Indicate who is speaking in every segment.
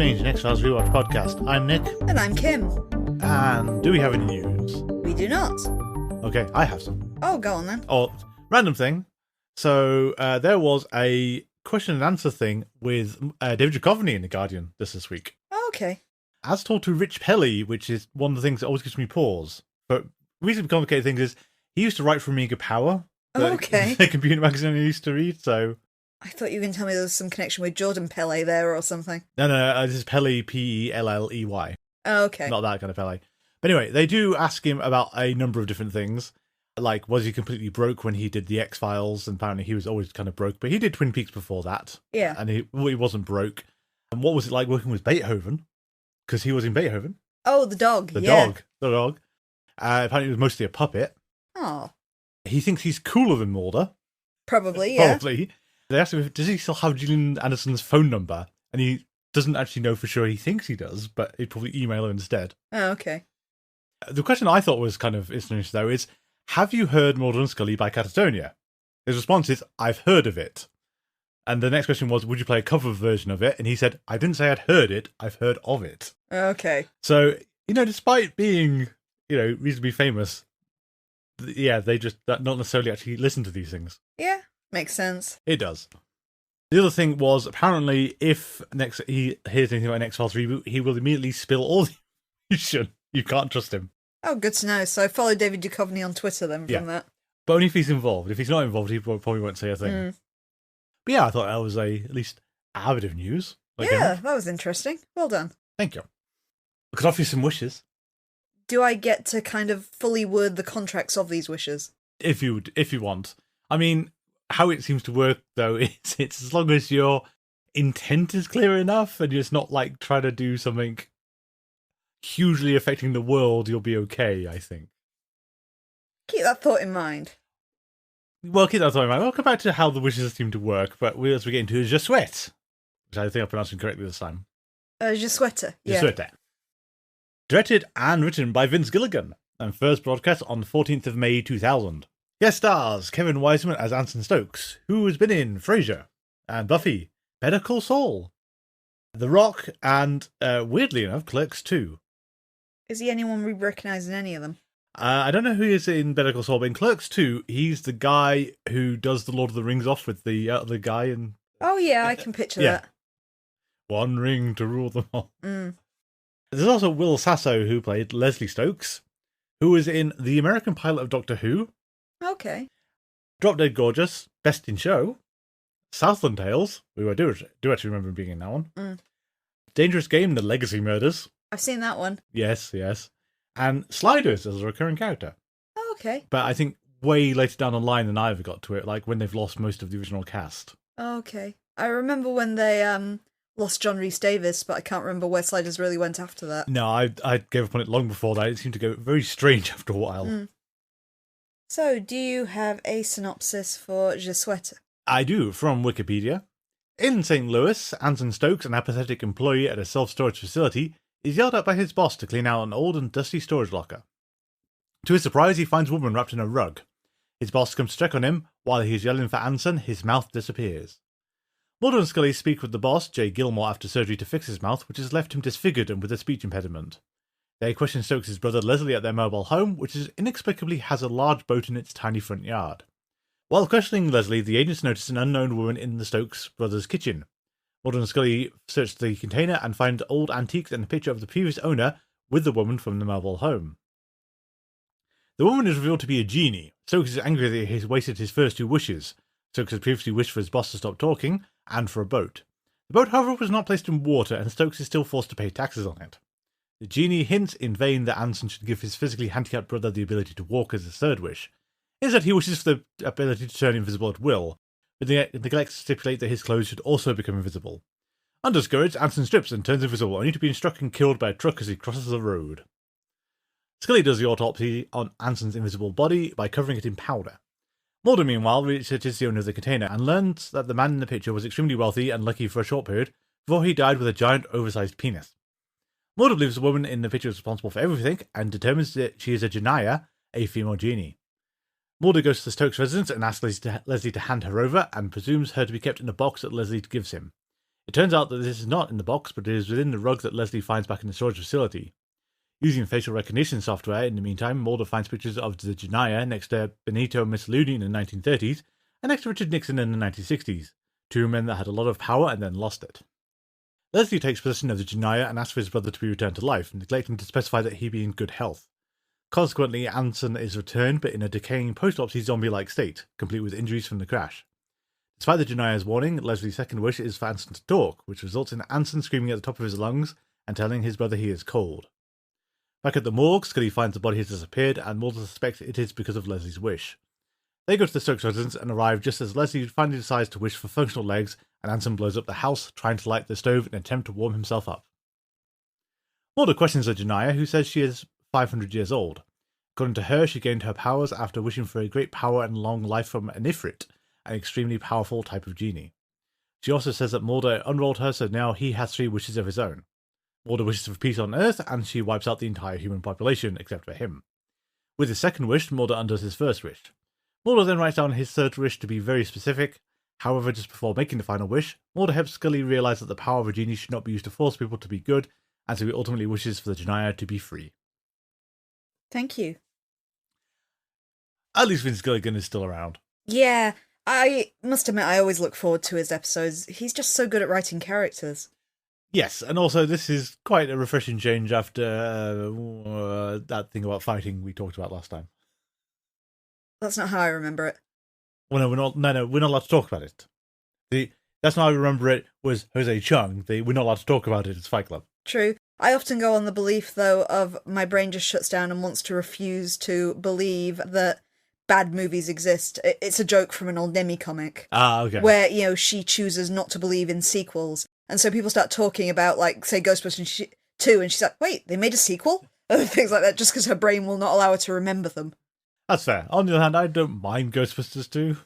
Speaker 1: Strange, an X-Files Rewatch podcast. I'm Nick.
Speaker 2: And I'm Kim.
Speaker 1: And do we have any news?
Speaker 2: We do not.
Speaker 1: Okay, I have some.
Speaker 2: Oh, go on then.
Speaker 1: Oh, random thing. So there was a question and answer thing with David Duchovny in The Guardian this week.
Speaker 2: Oh, okay.
Speaker 1: As told to Rich Pelly, which is one of the things that always gives me pause. But reasonably complicated thing is, he used to write for Amiga Power.
Speaker 2: Okay.
Speaker 1: The computer magazine I used to read, so...
Speaker 2: I thought you were going to tell me there was some connection with Jordan Pele there or something.
Speaker 1: No, this is Pelly, Pelley.
Speaker 2: Oh, okay.
Speaker 1: Not that kind of Pelly. But anyway, they do ask him about a number of different things. Like, was he completely broke when he did the X-Files? And apparently he was always kind of broke, but he did Twin Peaks before that.
Speaker 2: Yeah.
Speaker 1: And he wasn't broke. And what was it like working with Beethoven? Because he was in Beethoven.
Speaker 2: Oh, the dog.
Speaker 1: The dog. Apparently it was mostly a puppet.
Speaker 2: Oh.
Speaker 1: He thinks he's cooler than Mulder.
Speaker 2: Probably, yeah.
Speaker 1: Probably. They asked him, does he still have Gillian Anderson's phone number? And he doesn't actually know for sure. He thinks he does, but he'd probably email her instead.
Speaker 2: Oh, okay.
Speaker 1: The question I thought was kind of interesting, though, is, have you heard Mulder and Scully by Catatonia? His response is, I've heard of it. And the next question was, would you play a cover version of it? And he said, I didn't say I'd heard it, I've heard of it.
Speaker 2: Okay.
Speaker 1: So, despite being, reasonably famous, they just not necessarily actually listen to these things.
Speaker 2: Yeah, makes sense.
Speaker 1: It does. The other thing was, apparently, if he hears anything about an X-Files reboot, he will immediately spill all the information. You can't trust him.
Speaker 2: Oh, good to know. So follow David Duchovny on Twitter then from that.
Speaker 1: But only if he's involved. If he's not involved, he probably won't say a thing.
Speaker 2: Mm.
Speaker 1: But yeah, I thought that was at least a bit of news.
Speaker 2: That was interesting. Well done.
Speaker 1: Thank you. I could offer you some wishes.
Speaker 2: Do I get to kind of fully word the contracts of these wishes?
Speaker 1: If you want. I mean, how it seems to work, though, is it's as long as your intent is clear enough and you're just not, trying to do something hugely affecting the world, you'll be okay, I think.
Speaker 2: Keep that thought in mind.
Speaker 1: Well, keep that thought in mind. We'll come back to how the wishes seem to work, but as we get into Je Souhaite, which I think I pronounced incorrectly this time.
Speaker 2: Je Souhaite, yeah.
Speaker 1: Je Souhaite. Directed and written by Vince Gilligan, and first broadcast on the 14th of May 2000. Guest stars Kevin Wiseman as Anson Stokes, who has been in Frasier, and Buffy, Better Call Saul, The Rock, and, weirdly enough, Clerks 2.
Speaker 2: Is he anyone we recognise in any of them?
Speaker 1: I don't know who he is in Better Call Saul, but in Clerks 2, he's the guy who does the Lord of the Rings off with the guy in...
Speaker 2: Oh yeah, I can picture that.
Speaker 1: One ring to rule them all.
Speaker 2: Mm.
Speaker 1: There's also Will Sasso, who played Leslie Stokes, who was in the American pilot of Doctor Who.
Speaker 2: Okay.
Speaker 1: Drop Dead Gorgeous, Best in Show, Southland Tales, who I do actually remember being in that one.
Speaker 2: Mm.
Speaker 1: Dangerous Game, The Legacy Murders.
Speaker 2: I've seen that one.
Speaker 1: Yes. And Sliders as a recurring character.
Speaker 2: Oh, okay.
Speaker 1: But I think way later down the line than I ever got to it, when they've lost most of the original cast.
Speaker 2: Oh, okay. I remember when they lost John Rhys Davis, but I can't remember where Sliders really went after that.
Speaker 1: No, I gave up on it long before that. It seemed to go very strange after a while.
Speaker 2: Mm. So, do you have a synopsis for Je Souhaite?
Speaker 1: I do, from Wikipedia. In St. Louis, Anson Stokes, an apathetic employee at a self-storage facility, is yelled at by his boss to clean out an old and dusty storage locker. To his surprise, he finds a woman wrapped in a rug. His boss comes to check on him. While he is yelling for Anson, his mouth disappears. Mulder and Scully speak with the boss, Jay Gilmore, after surgery to fix his mouth, which has left him disfigured and with a speech impediment. They question Stokes' brother Leslie at their mobile home, which inexplicably has a large boat in its tiny front yard. While questioning Leslie, the agents notice an unknown woman in the Stokes brothers' kitchen. Mulder and Scully search the container and find old antiques and a picture of the previous owner with the woman from the mobile home. The woman is revealed to be a genie. Stokes is angry that he has wasted his first two wishes. Stokes had previously wished for his boss to stop talking, and for a boat. The boat, however, was not placed in water, and Stokes is still forced to pay taxes on it. The genie hints in vain that Anson should give his physically handicapped brother the ability to walk as a third wish. Instead, he wishes for the ability to turn invisible at will, but neglects to stipulate that his clothes should also become invisible. Undiscouraged, Anson strips and turns invisible, only to be struck and killed by a truck as he crosses the road. Scully does the autopsy on Anson's invisible body by covering it in powder. Mulder, meanwhile, researches the owner of the container and learns that the man in the picture was extremely wealthy and lucky for a short period before he died with a giant, oversized penis. Mulder believes the woman in the picture is responsible for everything and determines that she is a Janaya, a female genie. Mulder goes to the Stokes residence and asks Leslie to hand her over and presumes her to be kept in a box that Leslie gives him. It turns out that this is not in the box, but it is within the rug that Leslie finds back in the storage facility. Using facial recognition software, in the meantime, Mulder finds pictures of the Janaya next to Benito Mussolini in the 1930s and next to Richard Nixon in the 1960s, two men that had a lot of power and then lost it. Leslie takes possession of the Janaya and asks for his brother to be returned to life, neglecting to specify that he be in good health. Consequently, Anson is returned, but in a decaying post-autopsy zombie-like state, complete with injuries from the crash. Despite the Janaya's warning, Leslie's second wish is for Anson to talk, which results in Anson screaming at the top of his lungs and telling his brother he is cold. Back at the morgue, Scully finds the body has disappeared, and Mulder suspects it is because of Leslie's wish. They go to the Stokes residence and arrive just as Leslie finally decides to wish for functional legs, and Anson blows up the house, trying to light the stove in an attempt to warm himself up. Mulder questions the Janaya, who says she is 500 years old. According to her, she gained her powers after wishing for a great power and long life from an Ifrit, an extremely powerful type of genie. She also says that Mulder unrolled her, so now he has 3 wishes of his own. Mulder wishes for peace on Earth, and she wipes out the entire human population, except for him. With his second wish, Mulder undoes his first wish. Mulder then writes down his third wish to be very specific. However, just before making the final wish, Mulder helps Scully realise that the power of a genie should not be used to force people to be good, and so he ultimately wishes for the Janaya to be free.
Speaker 2: Thank you.
Speaker 1: At least Vince Gilligan is still around.
Speaker 2: Yeah, I must admit I always look forward to his episodes. He's just so good at writing characters.
Speaker 1: Yes, and also this is quite a refreshing change after that thing about fighting we talked about last time.
Speaker 2: That's not how I remember it.
Speaker 1: Well, no, we're not allowed to talk about it. That's not how I remember it was Jose Chung. We're not allowed to talk about it, it's Fight Club.
Speaker 2: True. I often go on the belief, though, of my brain just shuts down and wants to refuse to believe that bad movies exist. It's a joke from an old Nemi comic.
Speaker 1: Ah, okay.
Speaker 2: Where, she chooses not to believe in sequels. And so people start talking about, like, say, Ghostbusters 2, and she's like, wait, they made a sequel? And things like that, just because her brain will not allow her to remember them.
Speaker 1: That's fair. On the other hand, I don't mind Ghostbusters 2.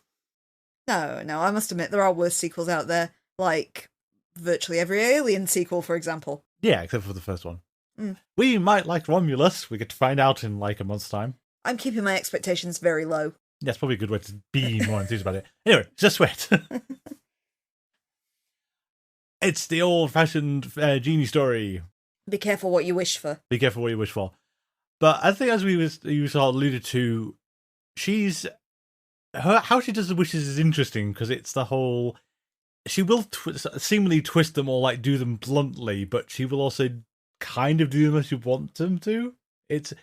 Speaker 2: No, I must admit, there are worse sequels out there, like virtually every Alien sequel, for example.
Speaker 1: Yeah, except for the first one. We might like Romulus. We get to find out in, like, a month's time.
Speaker 2: I'm keeping my expectations very low.
Speaker 1: That's probably a good way to be more enthused about it. Anyway, just wait. It's the old-fashioned genie story.
Speaker 2: Be careful what you wish for.
Speaker 1: Be careful what you wish for. But I think, as you sort of alluded to, how she does the wishes is interesting, because it's the whole... She will seemingly twist them or, like, do them bluntly, but she will also kind of do them as you want them to. It's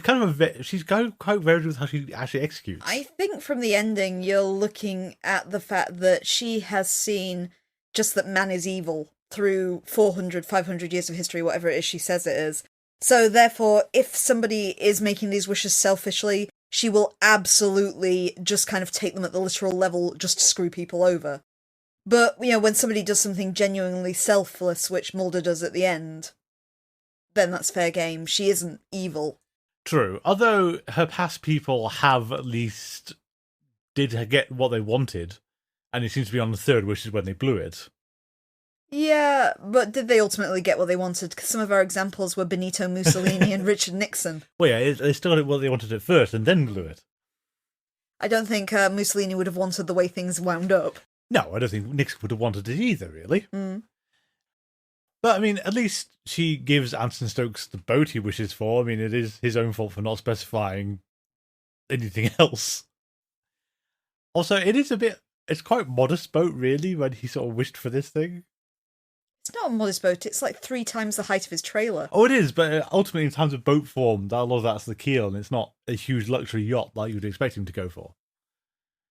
Speaker 1: kind of she's quite varied with how she actually executes.
Speaker 2: I think from the ending, you're looking at the fact that she has seen just that man is evil through 400, 500 years of history, whatever it is she says it is. So therefore, if somebody is making these wishes selfishly, she will absolutely just kind of take them at the literal level just to screw people over. But, when somebody does something genuinely selfless, which Mulder does at the end, then that's fair game. She isn't evil.
Speaker 1: True. Although her past people have at least did get what they wanted, and it seems to be on the third wish is when they blew it.
Speaker 2: Yeah, but did they ultimately get what they wanted? Because some of our examples were Benito Mussolini and Richard Nixon.
Speaker 1: Well, yeah, they still got what they wanted at first and then blew it.
Speaker 2: I don't think Mussolini would have wanted the way things wound up.
Speaker 1: No, I don't think Nixon would have wanted it either, really.
Speaker 2: Mm.
Speaker 1: But, I mean, at least she gives Anson Stokes the boat he wishes for. I mean, it is his own fault for not specifying anything else. Also, it's quite modest boat, really, when he sort of wished for this thing.
Speaker 2: It's not a modest boat, it's like 3 times the height of his trailer.
Speaker 1: Oh, it is, but ultimately, in terms of boat form, a lot of that's the keel, and it's not a huge luxury yacht like you'd expect him to go for.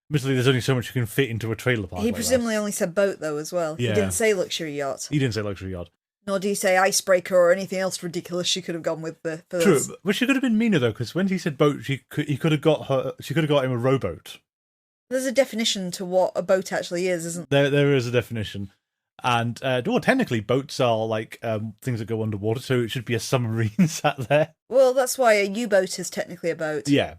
Speaker 1: Admittedly, there's only so much you can fit into a trailer park.
Speaker 2: He presumably only said boat, though, as well.
Speaker 1: Yeah.
Speaker 2: He didn't say luxury yacht.
Speaker 1: He didn't say luxury yacht.
Speaker 2: Nor did he say icebreaker or anything else ridiculous she could have gone with for
Speaker 1: True,
Speaker 2: this.
Speaker 1: but she could have been meaner, though, because when he said boat, she could have got him a rowboat.
Speaker 2: There's a definition to what a boat actually is, isn't
Speaker 1: there? There is a definition. And, technically, boats are, like, things that go underwater, so it should be a submarine sat there.
Speaker 2: Well, that's why a U-boat is technically a boat.
Speaker 1: Yeah.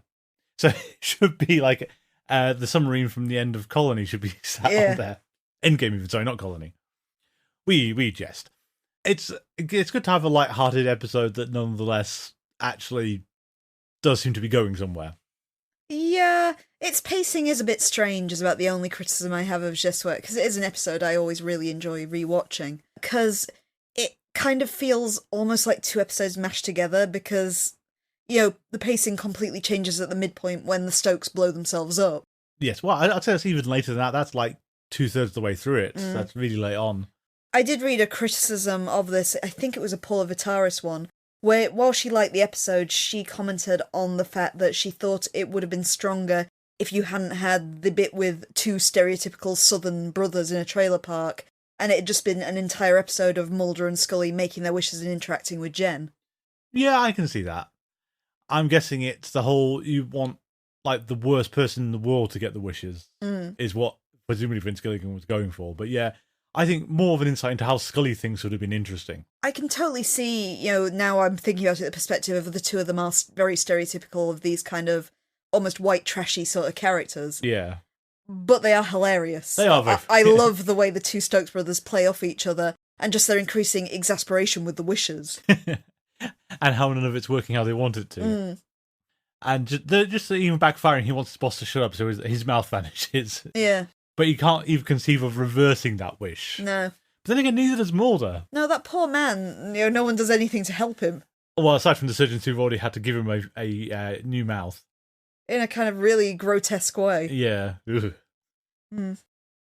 Speaker 1: So it should be, like... the submarine from the end of Colony should be sat on there. Endgame even, sorry, not Colony. We jest. It's good to have a light-hearted episode that nonetheless actually does seem to be going somewhere.
Speaker 2: Yeah, Yeah, its pacing is a bit strange, is about the only criticism I have of Jessuet, because it is an episode I always really enjoy rewatching. Because it kind of feels almost like two episodes mashed together, because, the pacing completely changes at the midpoint when the Stokes blow themselves up.
Speaker 1: Yes, well, I'd say it's even later than that. That's like 2/3 of the way through it. That's really late on.
Speaker 2: I did read a criticism of this, I think it was a Paula Vitaris one, where while she liked the episode, she commented on the fact that she thought it would have been stronger if you hadn't had the bit with two stereotypical Southern brothers in a trailer park, and it had just been an entire episode of Mulder and Scully making their wishes and interacting with Jen.
Speaker 1: Yeah, I can see that. I'm guessing it's the whole, you want like the worst person in the world to get the wishes, is what presumably Vince Gilligan was going for. But yeah, I think more of an insight into how Scully thinks would have been interesting.
Speaker 2: I can totally see, now I'm thinking about it the perspective of the two of them are very stereotypical of these kind of almost white trashy sort of characters.
Speaker 1: Yeah.
Speaker 2: But they are hilarious.
Speaker 1: They are very
Speaker 2: I love the way the two Stokes brothers play off each other and just their increasing exasperation with the wishes.
Speaker 1: And how none of it's working how they want it to. And just even backfiring, he wants his boss to shut up so his mouth vanishes.
Speaker 2: Yeah.
Speaker 1: But he can't even conceive of reversing that wish.
Speaker 2: No.
Speaker 1: But then again, neither does Mulder.
Speaker 2: No, that poor man, no one does anything to help him.
Speaker 1: Well, aside from the surgeons who've already had to give him a new mouth.
Speaker 2: In a kind of really grotesque way.
Speaker 1: Yeah.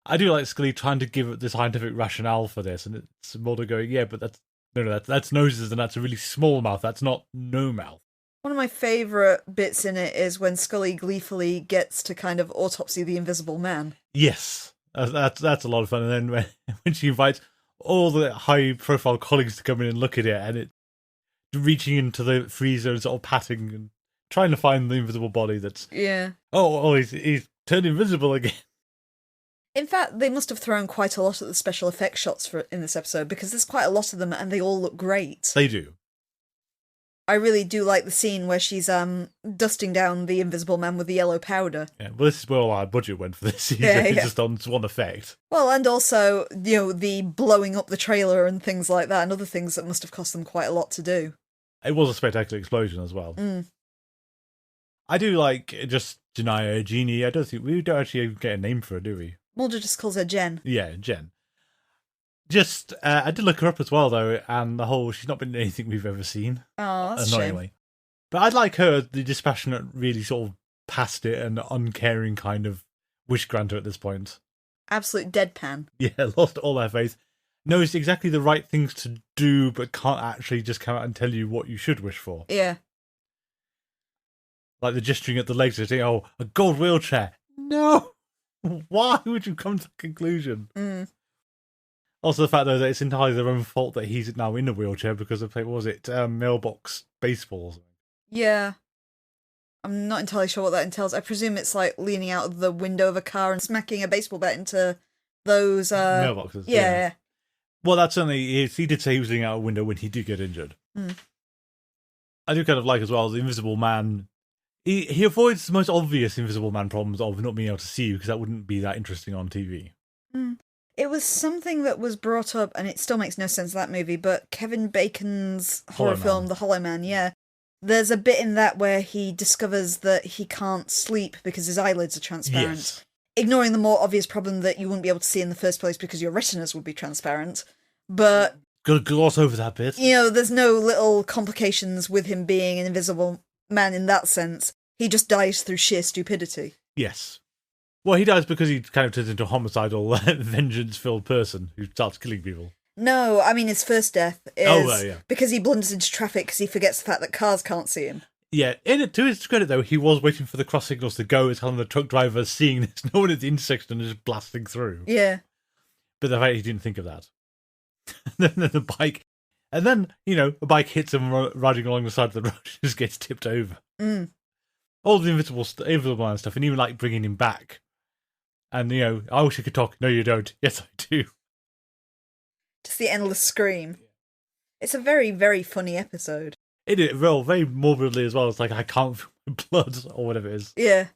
Speaker 1: I do like Scully trying to give it the scientific rationale for this, and it's Mulder going, yeah, but that's noses, and that's a really small mouth. That's not no mouth.
Speaker 2: One of my favourite bits in it is when Scully gleefully gets to kind of autopsy the Invisible Man.
Speaker 1: Yes, that's a lot of fun. And then when she invites all the high-profile colleagues to come in and look at it, and it reaching into the freezer and sort of patting and trying to find the invisible body that's...
Speaker 2: Yeah.
Speaker 1: Oh, he's turned invisible again.
Speaker 2: In fact, they must have thrown quite a lot at the special effects shots in this episode, because there's quite a lot of them and they all look great.
Speaker 1: They do.
Speaker 2: I really do like the scene where she's dusting down the Invisible Man with the yellow powder.
Speaker 1: Yeah, well, this is where all our budget went for this season.
Speaker 2: Yeah.
Speaker 1: Just on one effect.
Speaker 2: Well, and also, the blowing up the trailer and things like that, and other things that must have cost them quite a lot to do.
Speaker 1: It was a spectacular explosion as well. I do like just Janaya Genie. I don't think we don't actually get a name for her, do we?
Speaker 2: Mulder just calls her Jen.
Speaker 1: Yeah, Jen. Just, I did look her up as well, though, and the whole, she's not been in anything we've ever seen.
Speaker 2: Oh, that's a shame.
Speaker 1: But I'd like her, the dispassionate, really sort of past it and uncaring kind of wish granter at this point.
Speaker 2: Absolute deadpan.
Speaker 1: Yeah, lost all her faith. Knows exactly the right things to do, but can't actually just come out and tell you what you should wish for.
Speaker 2: Yeah.
Speaker 1: Like the gesturing at the legs and saying, oh, a gold wheelchair. No! Why would you come to that conclusion? Also, the fact, though, that it's entirely their own fault that he's now in a wheelchair because of, what was it, mailbox baseball.
Speaker 2: Yeah. I'm not entirely sure what that entails. I presume it's like leaning out of the window of a car and smacking a baseball bat into those...
Speaker 1: mailboxes.
Speaker 2: Yeah.
Speaker 1: Well, that's certainly... He did say he was leaning out a window when he did get injured. I do kind of like, as well, the Invisible Man... He avoids the most obvious Invisible Man problems of not being able to see you, because that wouldn't be that interesting on TV.
Speaker 2: It was something that was brought up, and it still makes no sense, that movie, but Kevin Bacon's horror film, The Hollow Man, yeah. There's a bit in that where he discovers that he can't sleep because his eyelids are transparent.
Speaker 1: Yes.
Speaker 2: Ignoring the more obvious problem that you wouldn't be able to see in the first place because your retinas would be transparent. But...
Speaker 1: Gotta gloss over that bit.
Speaker 2: There's no little complications with him being an invisible man in that sense. He just dies through sheer stupidity.
Speaker 1: Yes. Well, he dies because he kind of turns into a homicidal, vengeance-filled person who starts killing people.
Speaker 2: No, I mean his first death is
Speaker 1: yeah.
Speaker 2: because he blunders into traffic because he forgets the fact that cars can't see him.
Speaker 1: Yeah, to his credit, though, he was waiting for the cross signals to go as telling the truck driver seeing there's no one at the intersection and just blasting through.
Speaker 2: Yeah.
Speaker 1: But the fact he didn't think of that. And then the bike... And then, a bike hits him riding along the side of the road and just gets tipped over. All the invisible man stuff, and even, like, bringing him back. And, I wish I could talk. No, you don't. Yes, I do.
Speaker 2: Just the endless scream. It's a very, very funny episode.
Speaker 1: It is, well, very morbidly as well. It's like, I can't feel my blood, or whatever it is.
Speaker 2: Yeah.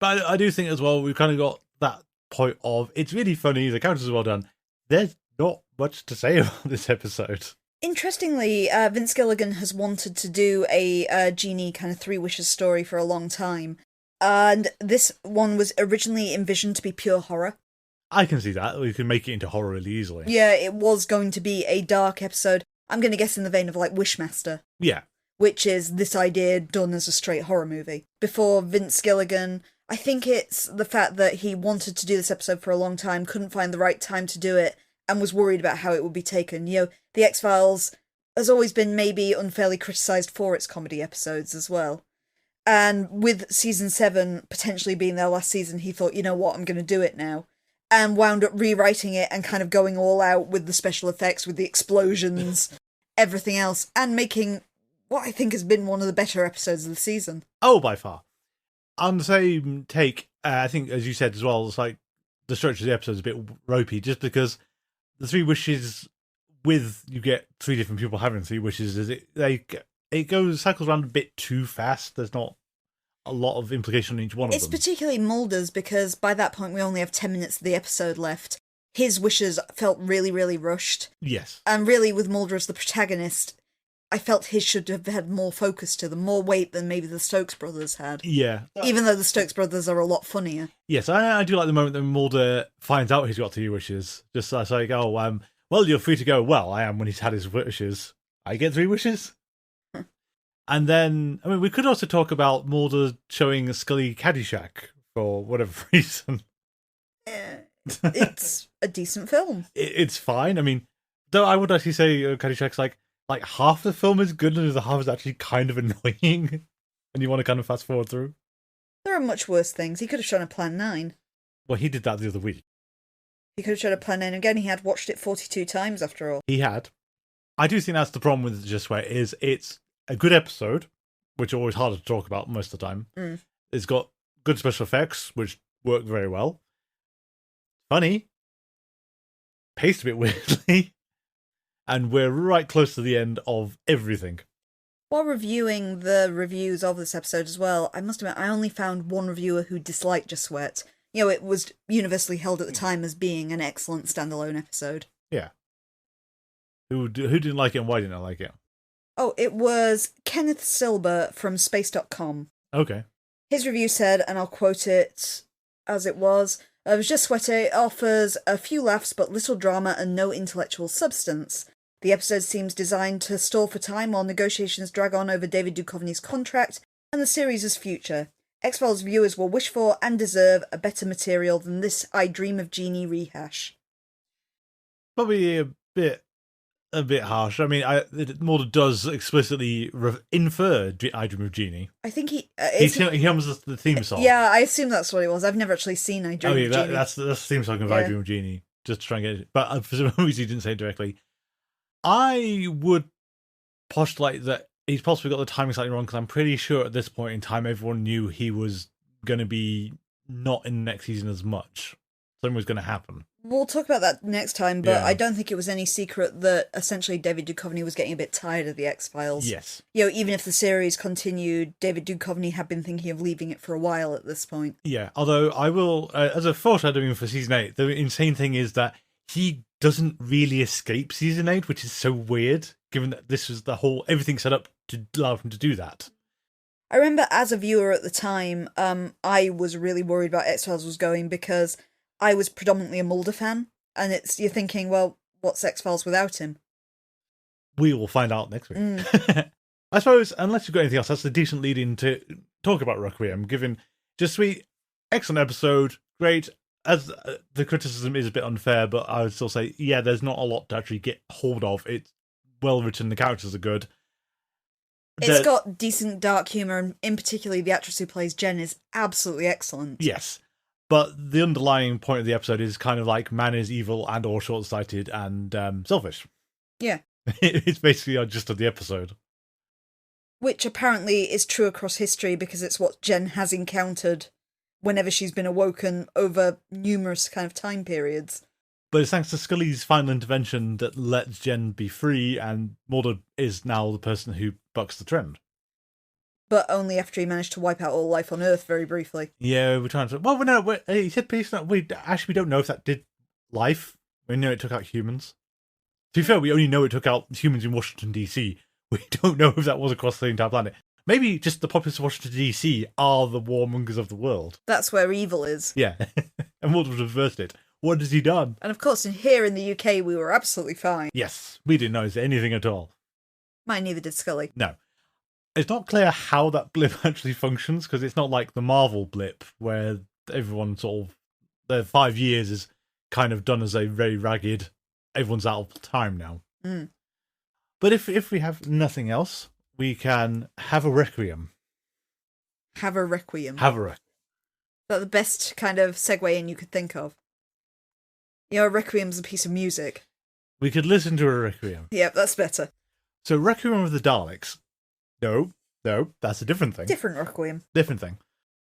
Speaker 1: But I do think as well, we've kind of got that point of, it's really funny, the characters are well done. There's not much to say about this episode.
Speaker 2: Interestingly, Vince Gilligan has wanted to do a genie kind of Three Wishes story for a long time. And this one was originally envisioned to be pure horror.
Speaker 1: I can see that. We can make it into horror really easily.
Speaker 2: Yeah, it was going to be a dark episode. I'm going to guess in the vein of like Wishmaster.
Speaker 1: Yeah.
Speaker 2: Which is this idea done as a straight horror movie. Before Vince Gilligan, I think it's the fact that he wanted to do this episode for a long time, couldn't find the right time to do it, and was worried about how it would be taken. You know, The X-Files has always been maybe unfairly criticised for its comedy episodes as well. And with season 7 potentially being their last season, he thought, you know what, I'm going to do it now. And wound up rewriting it and kind of going all out with the special effects, with the explosions, everything else, and making what I think has been one of the better episodes of the season.
Speaker 1: Oh, by far. On the same take, I think, as you said as well, it's like the structure of the episode is a bit ropey, just because the 3 wishes you get 3 different people having 3 wishes, it goes cycles around a bit too fast. There's not a lot of implication on each one of them.
Speaker 2: It's particularly Mulder's, because by that point we only have 10 minutes of the episode left. His wishes felt really, really rushed.
Speaker 1: Yes.
Speaker 2: And really, with Mulder as the protagonist, I felt his should have had more focus to them, more weight than maybe the Stokes brothers had.
Speaker 1: Yeah.
Speaker 2: Even though the Stokes brothers are a lot funnier.
Speaker 1: Yes, I do like the moment that Mulder finds out he's got 3 wishes. Just like, oh, well, you're free to go. Well, I am when he's had his wishes. I get 3 wishes? And then, I mean, we could also talk about Mulder showing Scully Caddyshack for whatever reason.
Speaker 2: It's a decent film.
Speaker 1: It's fine. I mean, though I would actually say Caddyshack's like half the film is good and the half is actually kind of annoying. And you want to kind of fast forward through.
Speaker 2: There are much worse things. He could have shown a Plan 9.
Speaker 1: Well, he did that the other week.
Speaker 2: He could have shown a Plan 9 again. He had watched it 42 times after all.
Speaker 1: He had. I do think that's the problem with Just Where It Is. It's a good episode, which are always harder to talk about most of the time.
Speaker 2: Mm.
Speaker 1: It's got good special effects, which work very well. Funny. Paced a bit weirdly. And we're right close to the end of everything.
Speaker 2: While reviewing the reviews of this episode as well, I must admit I only found one reviewer who disliked Just Sweat. You know, it was universally held at the time as being an excellent standalone episode.
Speaker 1: Yeah. Who didn't like it and why didn't I like it?
Speaker 2: Oh, it was Kenneth Silber from Space.com.
Speaker 1: Okay.
Speaker 2: His review said, and I'll quote it as it was Just Sweat It offers a few laughs but little drama and no intellectual substance. The episode seems designed to stall for time while negotiations drag on over David Duchovny's contract and the series' future. X-Files viewers will wish for and deserve a better material than this I Dream of Jeannie rehash.
Speaker 1: Probably a bit harsh. I mean, Mulder does explicitly infer I Dream of Jeannie.
Speaker 2: I think he
Speaker 1: hums the theme song.
Speaker 2: Yeah, I assume that's what it was. I've never actually seen I Dream of Jeannie.
Speaker 1: That's the theme song of I Dream of Jeannie. Just to try and get it. But for some reason he didn't say it directly. I would postulate that he's possibly got the timing slightly wrong, because I'm pretty sure at this point in time everyone knew he was going to be not in the next season as much. Something was going to happen.
Speaker 2: We'll talk about that next time, but
Speaker 1: Yeah.
Speaker 2: I don't think it was any secret that essentially David Duchovny was getting a bit tired of the X-Files.
Speaker 1: Yes.
Speaker 2: You know, even if the series continued, David Duchovny had been thinking of leaving it for a while at this point.
Speaker 1: Yeah, although I will, as a foreshadowing for season 8, the insane thing is that he doesn't really escape season 8, which is so weird, given that this was everything set up to allow him to do that.
Speaker 2: I remember as a viewer at the time, I was really worried about X-Files was going, because I was predominantly a Mulder fan, and you're thinking, well, what's X-Files without him?
Speaker 1: We will find out next week. I suppose, unless you've got anything else, that's a decent lead in to talk about Requiem, given Just Sweet, excellent episode, great. As the criticism is a bit unfair, but I would still say, yeah, there's not a lot to actually get hold of. It's well written, the characters are good.
Speaker 2: It's got decent dark humour, and in particular, the actress who plays Jen is absolutely excellent.
Speaker 1: Yes. But the underlying point of the episode is kind of like man is evil and or short-sighted and selfish.
Speaker 2: Yeah.
Speaker 1: It's basically a gist of the episode.
Speaker 2: Which apparently is true across history, because it's what Jen has encountered whenever she's been awoken over numerous kind of time periods.
Speaker 1: But it's thanks to Scully's final intervention that lets Jen be free, and Mulder is now the person who bucks the trend.
Speaker 2: But only after he managed to wipe out all life on Earth very briefly.
Speaker 1: Yeah, we're trying to... Well, no, he said peace. No, we don't know if that did life. We know it took out humans. To be fair, we only know it took out humans in Washington, D.C. We don't know if that was across the entire planet. Maybe just the populace of Washington, D.C. are the warmongers of the world.
Speaker 2: That's where evil is.
Speaker 1: Yeah. And Mulder reversed it. What has he done?
Speaker 2: And of course, here in the UK, we were absolutely fine.
Speaker 1: Yes, we didn't notice anything at all.
Speaker 2: Mine neither did Scully.
Speaker 1: No. It's not clear how that blip actually functions, because it's not like the Marvel blip, where everyone sort of, their 5 years is kind of done as a very ragged, everyone's out of time now.
Speaker 2: Mm.
Speaker 1: But if we have nothing else, we can have a Requiem.
Speaker 2: Have a Requiem.
Speaker 1: Have a Requiem.
Speaker 2: Is that the best kind of segue in you could think of? You know, a Requiem's a piece of music.
Speaker 1: We could listen to a Requiem.
Speaker 2: Yep, that's better.
Speaker 1: So Requiem of the Daleks. No, that's a different thing.
Speaker 2: Different Requiem.
Speaker 1: Different thing.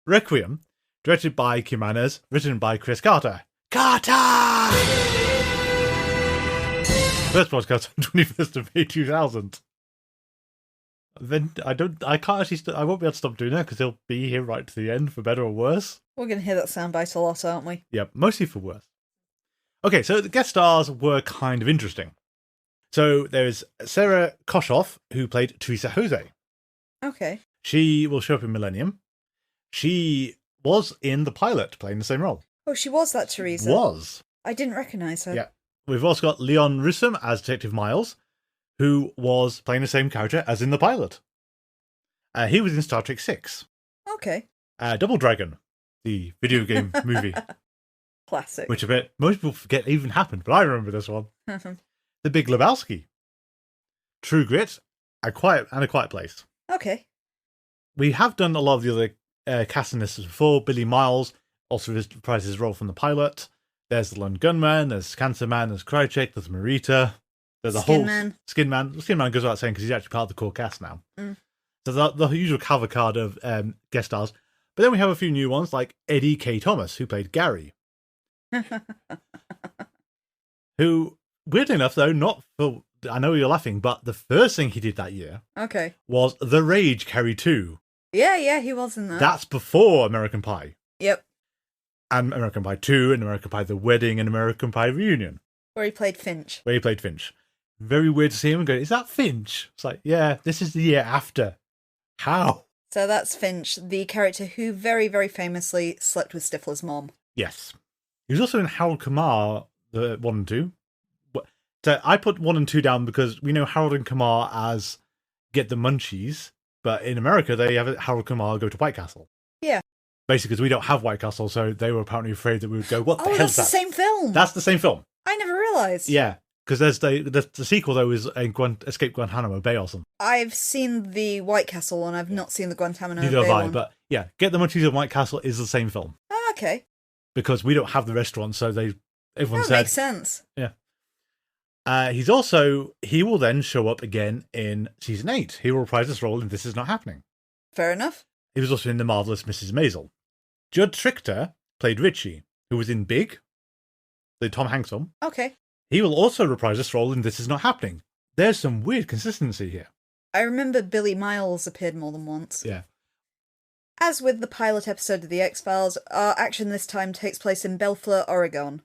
Speaker 1: Requiem, directed by Jimenez, written by Chris Carter. Carter! First podcast on 21st of May 2000. Then I can't actually, I won't be able to stop doing that because he'll be here right to the end, for better or worse.
Speaker 2: We're going to hear that soundbite a lot, aren't we?
Speaker 1: Yep, mostly for worse. Okay, so the guest stars were kind of interesting. So there's Sarah Koshoff, who played Teresa Jose.
Speaker 2: Okay.
Speaker 1: She will show up in Millennium. She was in the pilot, playing the same role.
Speaker 2: Oh, she was that Teresa?
Speaker 1: Was.
Speaker 2: I didn't recognise her.
Speaker 1: Yeah. We've also got Leon Russom as Detective Miles, who was playing the same character as in the pilot. He was in Star Trek 6.
Speaker 2: Okay.
Speaker 1: Double Dragon, the video game movie.
Speaker 2: Classic.
Speaker 1: Which I bet most people forget even happened, but I remember this one. The Big Lebowski. True Grit, A Quiet Place.
Speaker 2: Okay.
Speaker 1: We have done a lot of the other casting lists before. Billy Miles also reprised his role from the pilot. There's the Lone Gunman, there's Cancer Man, there's Krychek, there's Marita. There's a whole Skin Man. Skin Man goes without saying because he's actually part of the core cast now.
Speaker 2: Mm.
Speaker 1: So the usual cavalcade of guest stars. But then we have a few new ones like Eddie K. Thomas, who played Gary. Who, weirdly enough, though, not for, I know you're laughing, but the first thing he did that year was The Rage Carry 2.
Speaker 2: Yeah, he was in that.
Speaker 1: That's before American Pie.
Speaker 2: Yep.
Speaker 1: And American Pie 2, and American Pie The Wedding, and American Pie Reunion.
Speaker 2: Where he played Finch.
Speaker 1: Very weird to see him and go, is that Finch? It's like, yeah, this is the year after. How?
Speaker 2: So that's Finch, the character who very, very famously slept with Stifler's mom.
Speaker 1: Yes. He was also in Harold Kumar, the 1 and 2. So I put 1 and 2 down because we know Harold and Kumar as Get the Munchies, but in America they have Harold Kumar go to White Castle.
Speaker 2: Yeah.
Speaker 1: Basically because we don't have White Castle, so they were apparently afraid that we would go, what the hell is that?
Speaker 2: Oh, that's the same film!
Speaker 1: That's the same film.
Speaker 2: I never realised.
Speaker 1: Yeah. Because there's the sequel, though, is Escape Guantanamo Bay or something.
Speaker 2: I've seen the White Castle one, I've not seen the Guantanamo Bay
Speaker 1: Neither have I,
Speaker 2: one.
Speaker 1: but yeah, Get the Munchies and White Castle is the same film.
Speaker 2: Oh, okay.
Speaker 1: Because we don't have the restaurant, so everyone said...
Speaker 2: That makes sense.
Speaker 1: Yeah. He will then show up again in Season 8. He will reprise his role in This Is Not Happening.
Speaker 2: Fair enough. He
Speaker 1: was also in The Marvelous Mrs. Maisel. Judd Trickter played Richie, who was in Big, the Tom Hanks film.
Speaker 2: Okay.
Speaker 1: He will also reprise this role in This Is Not Happening. There's some weird consistency here.
Speaker 2: I remember Billy Miles appeared more than once.
Speaker 1: Yeah.
Speaker 2: As with the pilot episode of The X-Files, our action this time takes place in Belfleur, Oregon.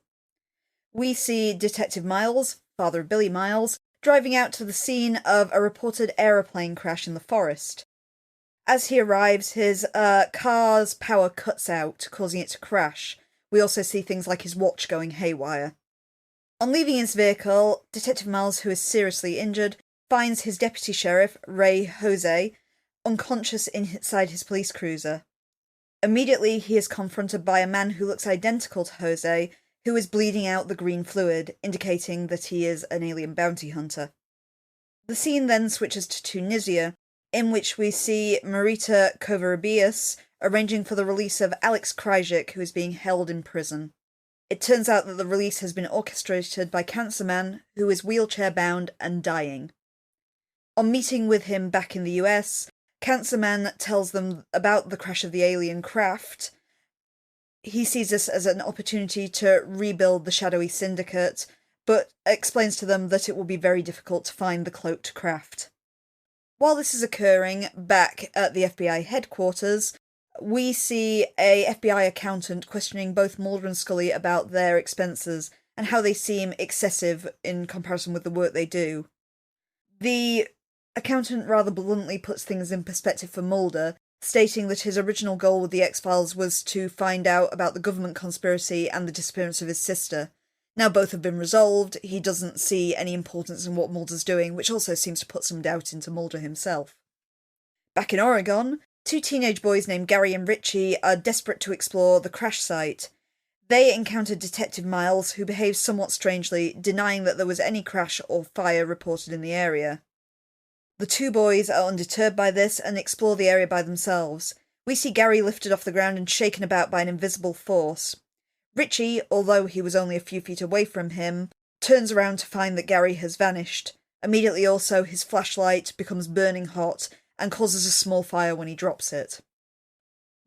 Speaker 2: We see Detective Miles, father of Billy Miles, driving out to the scene of a reported aeroplane crash in the forest. As he arrives, his car's power cuts out, causing it to crash. We also see things like his watch going haywire. On leaving his vehicle, Detective Miles, who is seriously injured, finds his deputy sheriff, Ray Jose, unconscious inside his police cruiser. Immediately, he is confronted by a man who looks identical to Jose, who is bleeding out the green fluid, indicating that he is an alien bounty hunter. The scene then switches to Tunisia, in which we see Marita Covarrubias arranging for the release of Alex Krycek, who is being held in prison. It turns out that the release has been orchestrated by Cancer Man, who is wheelchair-bound and dying. On meeting with him back in the US, Cancer Man tells them about the crash of the alien craft. He sees this as an opportunity to rebuild the shadowy syndicate, but explains to them that it will be very difficult to find the cloaked craft. While this is occurring back at the FBI headquarters, we see a FBI accountant questioning both Mulder and Scully about their expenses and how they seem excessive in comparison with the work they do. The Accountant rather bluntly puts things in perspective for Mulder, stating that his original goal with the X-Files was to find out about the government conspiracy and the disappearance of his sister. Now both have been resolved, he doesn't see any importance in what Mulder's doing, which also seems to put some doubt into Mulder himself. Back in Oregon, two teenage boys named Gary and Richie are desperate to explore the crash site. They encounter Detective Miles, who behaves somewhat strangely, denying that there was any crash or fire reported in the area. The two boys are undeterred by this and explore the area by themselves. We see Gary lifted off the ground and shaken about by an invisible force. Richie, although he was only a few feet away from him, turns around to find that Gary has vanished. Immediately also, his flashlight becomes burning hot and causes a small fire when he drops it.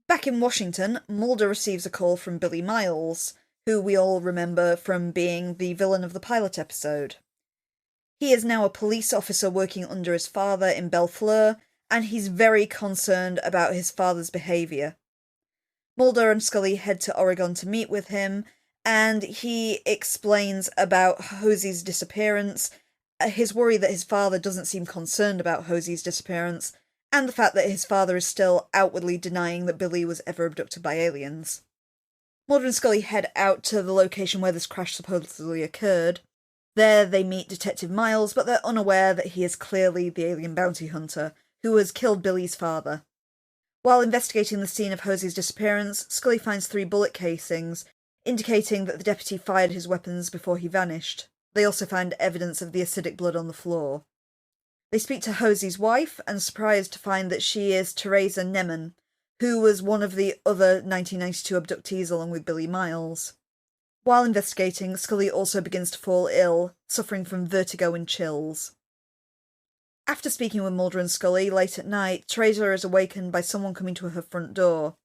Speaker 2: Back in Washington, Mulder receives a call from Billy Miles, who we all remember from being the villain of the pilot episode. He is now a police officer working under his father in Bellfleur, and he's very concerned about his father's behaviour. Mulder and Scully head to Oregon to meet with him, and he explains about Hosey's disappearance, his worry that his father doesn't seem concerned about Hosey's disappearance, and the fact that his father is still outwardly denying that Billy was ever abducted by aliens. Mulder and Scully head out to the location where this crash supposedly occurred. There they meet Detective Miles, but they're unaware that he is clearly the alien bounty hunter, who has killed Billy's father. While investigating the scene of Hosey's disappearance, Scully finds 3 bullet casings, indicating that the deputy fired his weapons before he vanished. They also find evidence of the acidic blood on the floor. They speak to Hosey's wife, and are surprised to find that she is Teresa Neman, who was one of the other 1992 abductees along with Billy Miles. While investigating, Scully also begins to fall ill, suffering from vertigo and chills. After speaking with Mulder and Scully late at night, Teresa is awakened by someone coming to her front door.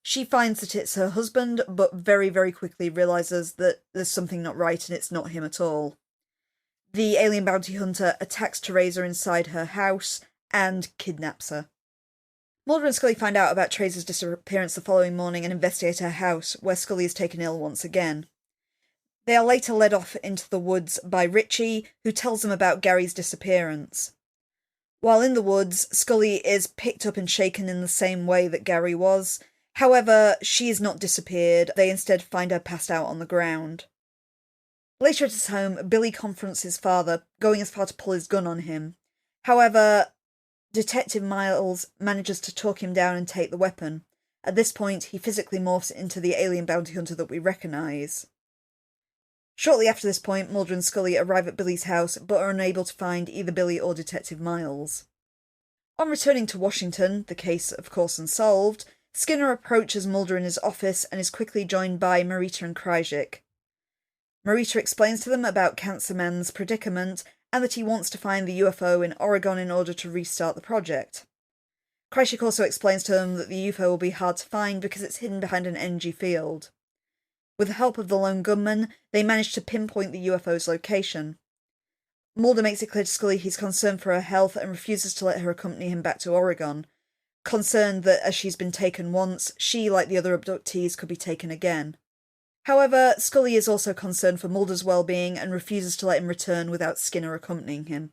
Speaker 2: She finds that it's her husband, but very, very quickly realises that there's something not right and it's not him at all. The alien bounty hunter attacks Teresa inside her house and kidnaps her. Mulder and Scully find out about Teresa's disappearance the following morning and investigate her house, where Scully is taken ill once again. They are later led off into the woods by Richie, who tells them about Gary's disappearance. While in the woods, Scully is picked up and shaken in the same way that Gary was. However, she is not disappeared. They instead find her passed out on the ground. Later at his home, Billy confronts his father, going as far to pull his gun on him. However, Detective Miles manages to talk him down and take the weapon. At this point, he physically morphs into the alien bounty hunter that we recognise. Shortly after this point, Mulder and Scully arrive at Billy's house, but are unable to find either Billy or Detective Miles. On returning to Washington, the case of course unsolved, Skinner approaches Mulder in his office and is quickly joined by Marita and Krychek. Marita explains to them about Cancerman's predicament and that he wants to find the UFO in Oregon in order to restart the project. Krychek also explains to them that the UFO will be hard to find because it's hidden behind an energy field. With the help of the lone gunman, they manage to pinpoint the UFO's location. Mulder makes it clear to Scully he's concerned for her health and refuses to let her accompany him back to Oregon, concerned that as she's been taken once, she, like the other abductees, could be taken again. However, Scully is also concerned for Mulder's well-being and refuses to let him return without Skinner accompanying him.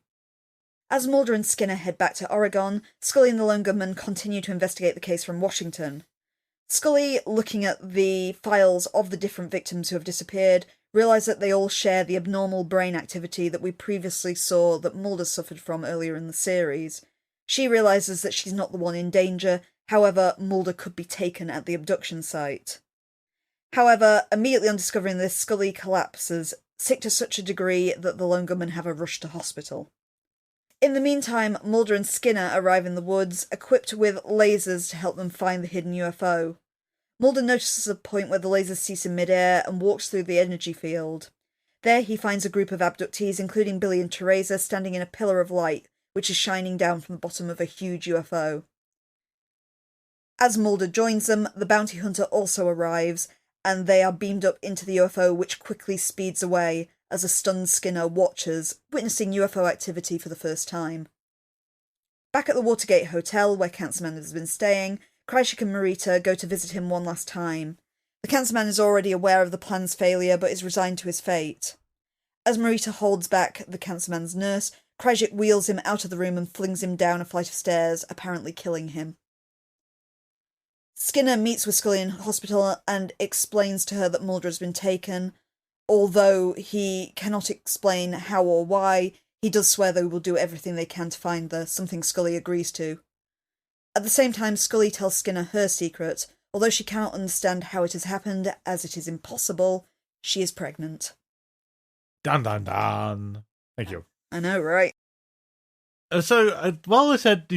Speaker 2: As Mulder and Skinner head back to Oregon, Scully and the lone gunman continue to investigate the case from Washington. Scully, looking at the files of the different victims who have disappeared, realise that they all share the abnormal brain activity that we previously saw that Mulder suffered from earlier in the series. She realises that she's not the one in danger, however, Mulder could be taken at the abduction site. However, immediately on discovering this, Scully collapses, sick to such a degree that the lone gunmen have her rushed to hospital. In the meantime, Mulder and Skinner arrive in the woods, equipped with lasers to help them find the hidden UFO. Mulder notices a point where the lasers cease in midair and walks through the energy field. There he finds a group of abductees, including Billy and Teresa, standing in a pillar of light, which is shining down from the bottom of a huge UFO. As Mulder joins them, the bounty hunter also arrives, and they are beamed up into the UFO, which quickly speeds away as a stunned Skinner watches, witnessing UFO activity for the first time. Back at the Watergate Hotel, where Cancerman has been staying, Krycek and Marita go to visit him one last time. The Cancerman is already aware of the plan's failure, but is resigned to his fate. As Marita holds back the Cancerman's nurse, Krychek wheels him out of the room and flings him down a flight of stairs, apparently killing him. Skinner meets with Scully in hospital and explains to her that Mulder has been taken. Although he cannot explain how or why, he does swear they will do everything they can to find her, something Scully agrees to. At the same time, Scully tells Skinner her secret. Although she cannot understand how it has happened, as it is impossible, she is pregnant.
Speaker 1: Dun dun dun. Thank you.
Speaker 2: I know, right?
Speaker 1: While I said,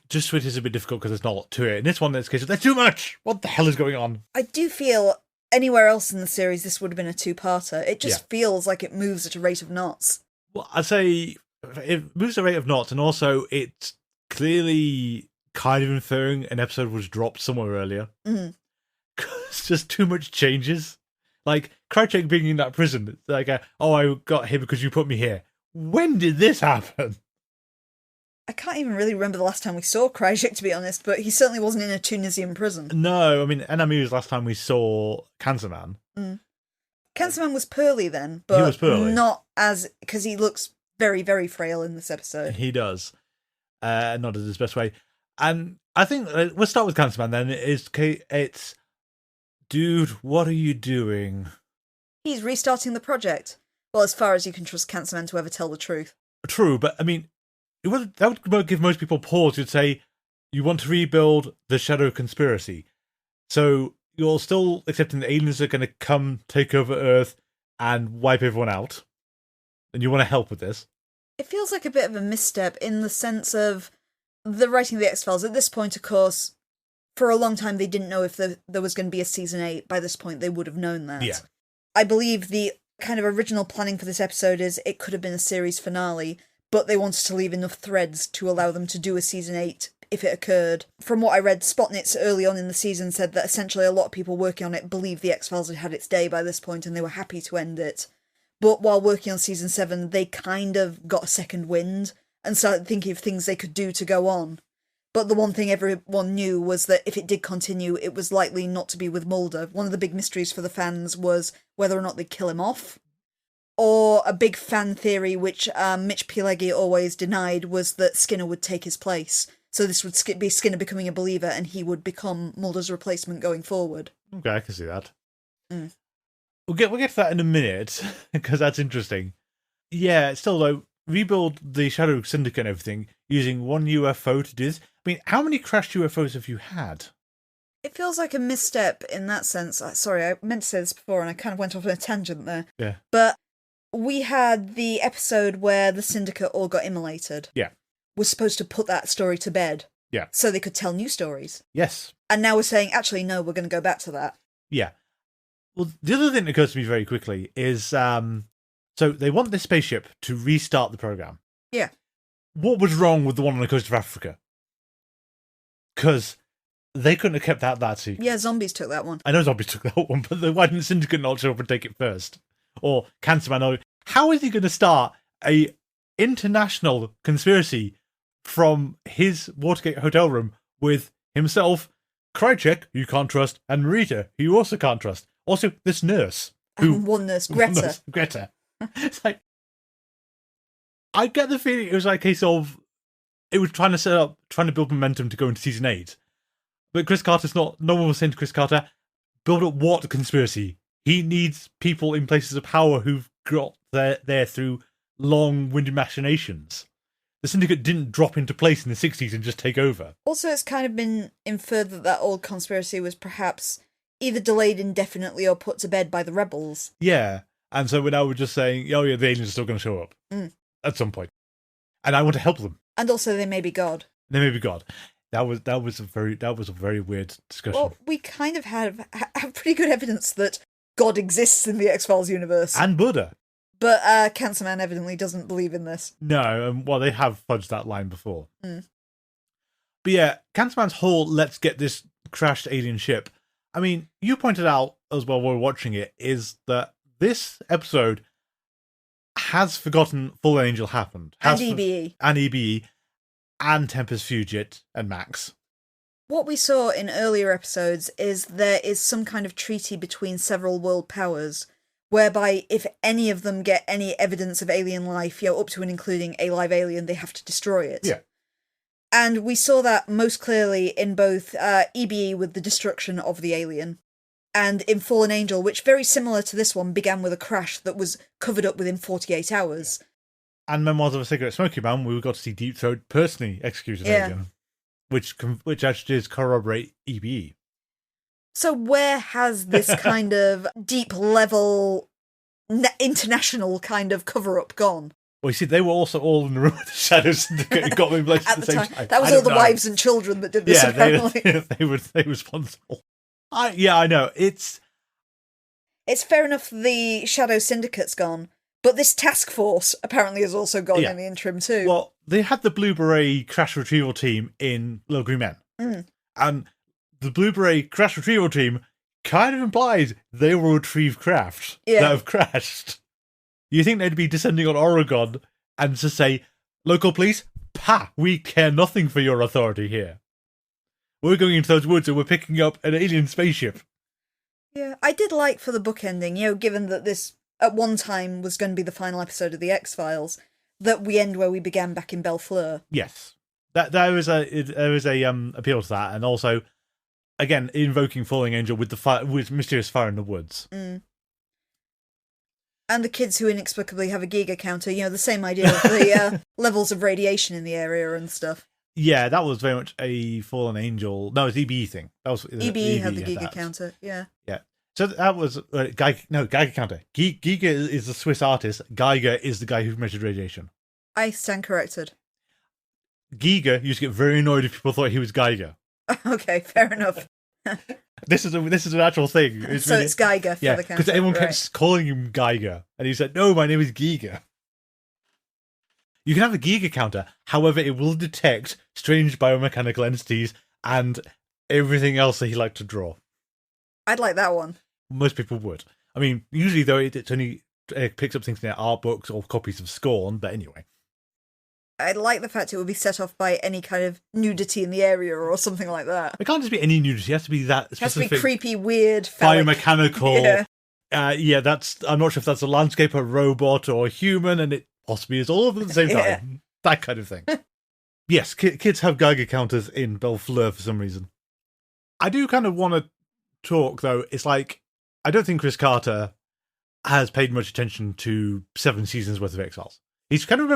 Speaker 1: just Switch is a bit difficult because there's not a lot to it, in this one, there's too much! What the hell is going on?
Speaker 2: I do feel anywhere else in the series this would have been a two-parter. It just feels like it moves at a rate of knots.
Speaker 1: Well, I'd say it moves at a rate of knots, and also it's clearly kind of inferring an episode was dropped somewhere earlier.
Speaker 2: Mm.
Speaker 1: It's just too much changes. Like, Krychek being in that prison, it's like, I got here because you put me here. When did this happen?
Speaker 2: I can't even really remember the last time we saw Krychek, to be honest, but he certainly wasn't in a Tunisian prison.
Speaker 1: No, I mean, NME was last time we saw Cancer Man.
Speaker 2: Mm. Cancer Man was Pearly then, but
Speaker 1: he was Pearly.
Speaker 2: Not as... because he looks very, very frail in this episode.
Speaker 1: He does. Not in his best way. And I think, we'll start with Cancer Man then. It's, dude, what are you doing?
Speaker 2: He's restarting the project. Well, as far as you can trust Cancer Man to ever tell the truth.
Speaker 1: True, but I mean, that would give most people pause. You'd say, you want to rebuild the Shadow Conspiracy. So you're still accepting that aliens are going to come take over Earth and wipe everyone out. And you want to help with this.
Speaker 2: It feels like a bit of a misstep in the sense of the writing of the X-Files. At this point, of course, for a long time they didn't know if there was going to be a season 8. By this point, they would have known that.
Speaker 1: Yeah.
Speaker 2: I believe the kind of original planning for this episode is it could have been a series finale, but they wanted to leave enough threads to allow them to do a season 8 if it occurred. From what I read, Spotnitz early on in the season said that essentially a lot of people working on it believed the X-Files had had its day by this point and they were happy to end it. But while working on season 7, they kind of got a second wind and started thinking of things they could do to go on. But the one thing everyone knew was that if it did continue, it was likely not to be with Mulder. One of the big mysteries for the fans was whether or not they'd kill him off. Or a big fan theory, which Mitch Pileggi always denied, was that Skinner would take his place. So this would be Skinner becoming a believer and he would become Mulder's replacement going forward.
Speaker 1: Okay, I can see that.
Speaker 2: Mm.
Speaker 1: We'll get to that in a minute, because that's interesting. Yeah, still though, rebuild the Shadow Syndicate and everything using one UFO to do this. I mean, how many crashed UFOs have you had?
Speaker 2: It feels like a misstep in that sense. Sorry, I meant to say this before and I kind of went off on a tangent there.
Speaker 1: Yeah.
Speaker 2: But we had the episode where the Syndicate all got immolated.
Speaker 1: Yeah.
Speaker 2: We're supposed to put that story to bed.
Speaker 1: Yeah.
Speaker 2: So they could tell new stories.
Speaker 1: Yes.
Speaker 2: And now we're saying, actually, no, we're going to go back to that.
Speaker 1: Yeah. Well, the other thing that occurs to me very quickly is, so they want this spaceship to restart the program.
Speaker 2: Yeah. What
Speaker 1: was wrong with the one on the coast of Africa? Because they couldn't have kept that secret.
Speaker 2: Yeah, zombies took that one.
Speaker 1: I know zombies took that one, but why didn't Syndicate not show up and take it first? Or Cancer Man? How is he going to start a international conspiracy from his Watergate hotel room with himself, Krychek, who you can't trust, and Marita, who you also can't trust? Also, this nurse.
Speaker 2: And one nurse, Greta.
Speaker 1: Greta. It's like, I get the feeling it was like a case of, it was trying to build momentum to go into season 8. But Chris Carter's no one was saying to Chris Carter, build up what conspiracy? He needs people in places of power who've got there through long-winded machinations. The Syndicate didn't drop into place in the 60s and just take over.
Speaker 2: Also, it's kind of been inferred that old conspiracy was perhaps either delayed indefinitely or put to bed by the rebels.
Speaker 1: Yeah, and so we're just saying, oh yeah, the aliens are still going to show up at some point. And I want to help them.
Speaker 2: And also, they may be God.
Speaker 1: They may be God. That was a very weird discussion.
Speaker 2: Well, we kind of have pretty good evidence that God exists in the X-Files universe.
Speaker 1: And Buddha.
Speaker 2: But Cancer Man evidently doesn't believe in this.
Speaker 1: No, well, they have fudged that line before.
Speaker 2: Mm.
Speaker 1: But yeah, Cancer Man's whole let's get this crashed alien ship. I mean, you pointed out as well while we were watching it, is that this episode has forgotten Full Angel happened.
Speaker 2: And EBE.
Speaker 1: And EBE. And Tempest Fugit and Max.
Speaker 2: What we saw in earlier episodes is there is some kind of treaty between several world powers whereby if any of them get any evidence of alien life, up to and including a live alien, they have to destroy it.
Speaker 1: Yeah.
Speaker 2: And we saw that most clearly in both EBE with the destruction of the alien, and in Fallen Angel, which, very similar to this one, began with a crash that was covered up within 48 hours.
Speaker 1: And Memoirs of a Cigarette Smoking Man, we got to see Deep Throat personally execute an alien, which actually does corroborate EBE.
Speaker 2: So where has this kind of deep-level, international kind of cover-up gone?
Speaker 1: Well, you see, they were also all in the room with the Shadow Syndicate and got them in place at the same time.
Speaker 2: That was all the wives and children that did this, apparently.
Speaker 1: They were responsible. I know. It's
Speaker 2: fair enough the Shadow Syndicate's gone, but this task force apparently has also gone in the interim too.
Speaker 1: Well, they had the Blue Beret crash retrieval team in Little Green Men. And the Blue Beret crash retrieval team kind of implies they will retrieve craft that have crashed. You think they'd be descending on Oregon and to say, local police, we care nothing for your authority here. We're going into those woods and we're picking up an alien spaceship.
Speaker 2: Yeah, I did like for the book ending, given that this at one time was going to be the final episode of the X-Files, that we end where we began back in Bellefleur.
Speaker 1: Yes. There is a appeal to that, and also, again, invoking Falling Angel with mysterious fire in the woods.
Speaker 2: And the kids who inexplicably have a Giga counter, the same idea of the levels of radiation in the area and stuff.
Speaker 1: Yeah, that was very much a Fallen Angel. No, it was EBE thing. That was
Speaker 2: EBE had the Giga counter, yeah.
Speaker 1: Yeah. So that was Geiger counter. Giga is the Swiss artist. Geiger is the guy who measured radiation.
Speaker 2: I stand corrected.
Speaker 1: Giga used to get very annoyed if people thought he was Geiger.
Speaker 2: Okay, fair enough.
Speaker 1: This is an actual thing.
Speaker 2: It's Geiger for the counter.
Speaker 1: Because everyone kept calling him Geiger, and he said, "No, my name is Giga." You can have a Giga counter, however, it will detect strange biomechanical entities and everything else that he liked to draw.
Speaker 2: I'd like that one.
Speaker 1: Most people would. I mean, usually though, it only picks up things in their art books or copies of Scorn, but anyway.
Speaker 2: I like the fact it would be set off by any kind of nudity in the area or something like that.
Speaker 1: It can't just be any nudity. It has to be that specific.
Speaker 2: It has to be creepy, weird, phallic.
Speaker 1: Biomechanical. I'm not sure if that's a landscape, a robot, or a human, and it possibly is all of them at the same time. That kind of thing. Yes, kids have Geiger counters in Bellefleur for some reason. I do kind of want to talk, though. It's like, I don't think Chris Carter has paid much attention to 7 seasons worth of X-Files. He's kind of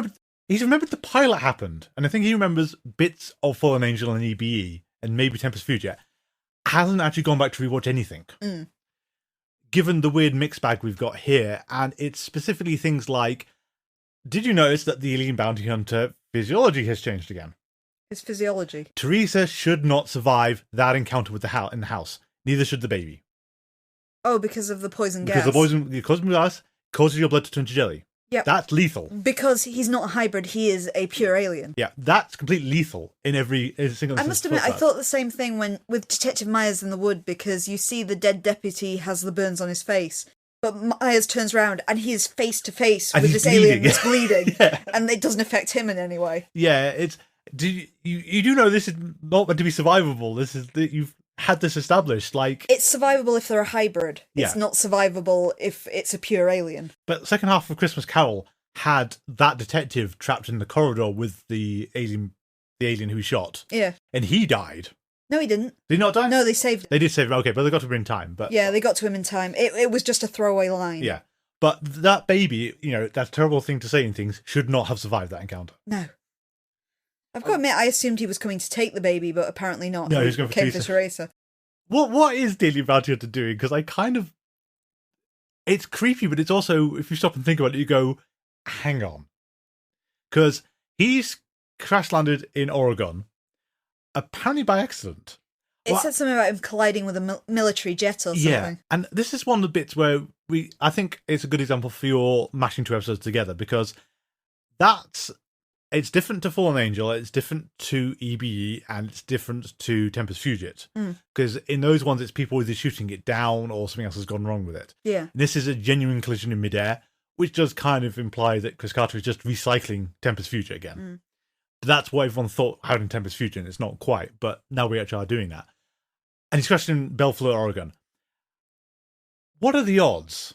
Speaker 1: remembered the pilot happened, and I think he remembers bits of Fallen Angel and EBE, and maybe Tempest Future. Hasn't actually gone back to rewatch anything. Given the weird mixed bag we've got here, and it's specifically things like, did you notice that the alien bounty hunter physiology has changed again?
Speaker 2: His physiology.
Speaker 1: Teresa should not survive that encounter with in the house. Neither should the baby.
Speaker 2: Oh, because of the poison gas.
Speaker 1: Because the poison gas causes your blood to turn to jelly.
Speaker 2: Yeah.
Speaker 1: That's lethal.
Speaker 2: Because he's not a hybrid, he is a pure alien.
Speaker 1: Yeah, that's completely lethal in every single.
Speaker 2: I must admit, I thought the same thing with Detective Myers in the wood, because you see the dead deputy has the burns on his face, but Myers turns around and he is face to face with this alien that's bleeding, and it doesn't affect him in any way.
Speaker 1: Yeah, you do know this is not meant to be survivable. You've had this established. Like,
Speaker 2: it's survivable if they're a hybrid.
Speaker 1: Yeah.
Speaker 2: It's not survivable if it's a pure alien.
Speaker 1: But the second half of Christmas Carol had that detective trapped in the corridor with the alien who he shot.
Speaker 2: Yeah.
Speaker 1: And he died.
Speaker 2: No, he didn't.
Speaker 1: Did he not die?
Speaker 2: No, they saved him.
Speaker 1: They did save him, okay, but they got to him in time. But
Speaker 2: yeah, they got to him in time. It was just a throwaway line.
Speaker 1: Yeah. But that baby, that terrible thing to say in things, should not have survived that encounter.
Speaker 2: No. I've got to admit, I assumed he was coming to take the baby, but apparently not.
Speaker 1: No, he was going for
Speaker 2: Teresa.
Speaker 1: What is Daily Bounty Hunter doing? Because it's creepy, but it's also, if you stop and think about it, you go, hang on. Because he's crash landed in Oregon, apparently by accident.
Speaker 2: It said something about him colliding with a military jet or something.
Speaker 1: Yeah, and this is one of the bits where I think it's a good example for your mashing 2 episodes together, because it's different to Fallen Angel, it's different to EBE, and it's different to Tempest Fugit. Because in those ones, it's people either shooting it down or something else has gone wrong with it.
Speaker 2: Yeah.
Speaker 1: This is a genuine collision in midair, which does kind of imply that Chris Carter is just recycling Tempest Future again. But that's what everyone thought happened in Tempest Future, and it's not quite, but now we actually are doing that. And he's crashed in Bellefleur, Oregon. What are the odds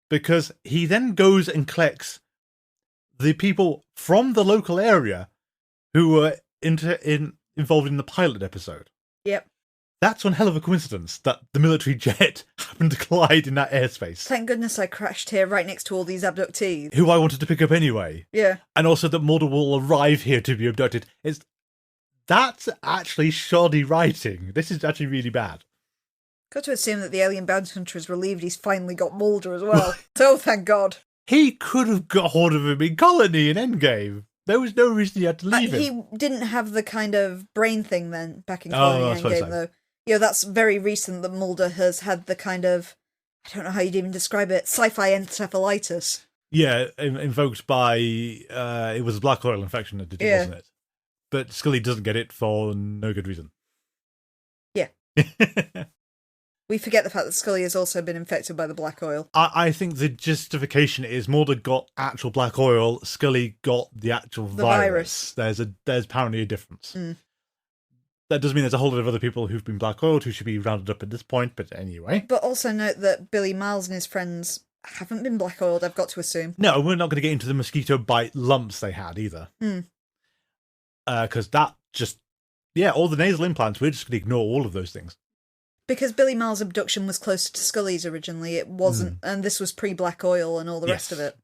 Speaker 1: because he then goes and collects the people from the local area who were involved in the pilot episode.
Speaker 2: Yep.
Speaker 1: That's one hell of a coincidence that the military jet happened to collide in that airspace.
Speaker 2: Thank goodness I crashed here right next to all these abductees.
Speaker 1: Who I wanted to pick up anyway.
Speaker 2: Yeah.
Speaker 1: And also that Mulder will arrive here to be abducted. That's actually shoddy writing. This is actually really bad.
Speaker 2: Got to assume that the alien bounty hunter is relieved he's finally got Mulder as well. So thank God.
Speaker 1: He could have got hold of him in Colony in Endgame. There was no reason he had to leave him.
Speaker 2: He didn't have the kind of brain thing then back in Colony Endgame, though. That's very recent that Mulder has had the kind of, I don't know how you'd even describe it, sci-fi encephalitis.
Speaker 1: Yeah, invoked by, it was a black oil infection that did it, wasn't it? But Scully doesn't get it for no good reason.
Speaker 2: Yeah. We forget the fact that Scully has also been infected by the black oil.
Speaker 1: I think the justification is Mulder got actual black oil, Scully got the actual virus. There's apparently a difference.
Speaker 2: Mm.
Speaker 1: That doesn't mean there's a whole lot of other people who've been black oiled who should be rounded up at this point, but anyway.
Speaker 2: But also note that Billy Miles and his friends haven't been black oiled, I've got to assume.
Speaker 1: No, we're not going to get into the mosquito bite lumps they had either. Because that just, all the nasal implants, we're just going to ignore all of those things.
Speaker 2: Because Billy Miles' abduction was closer to Scully's originally, it wasn't, and this was pre-black oil and all the rest of it.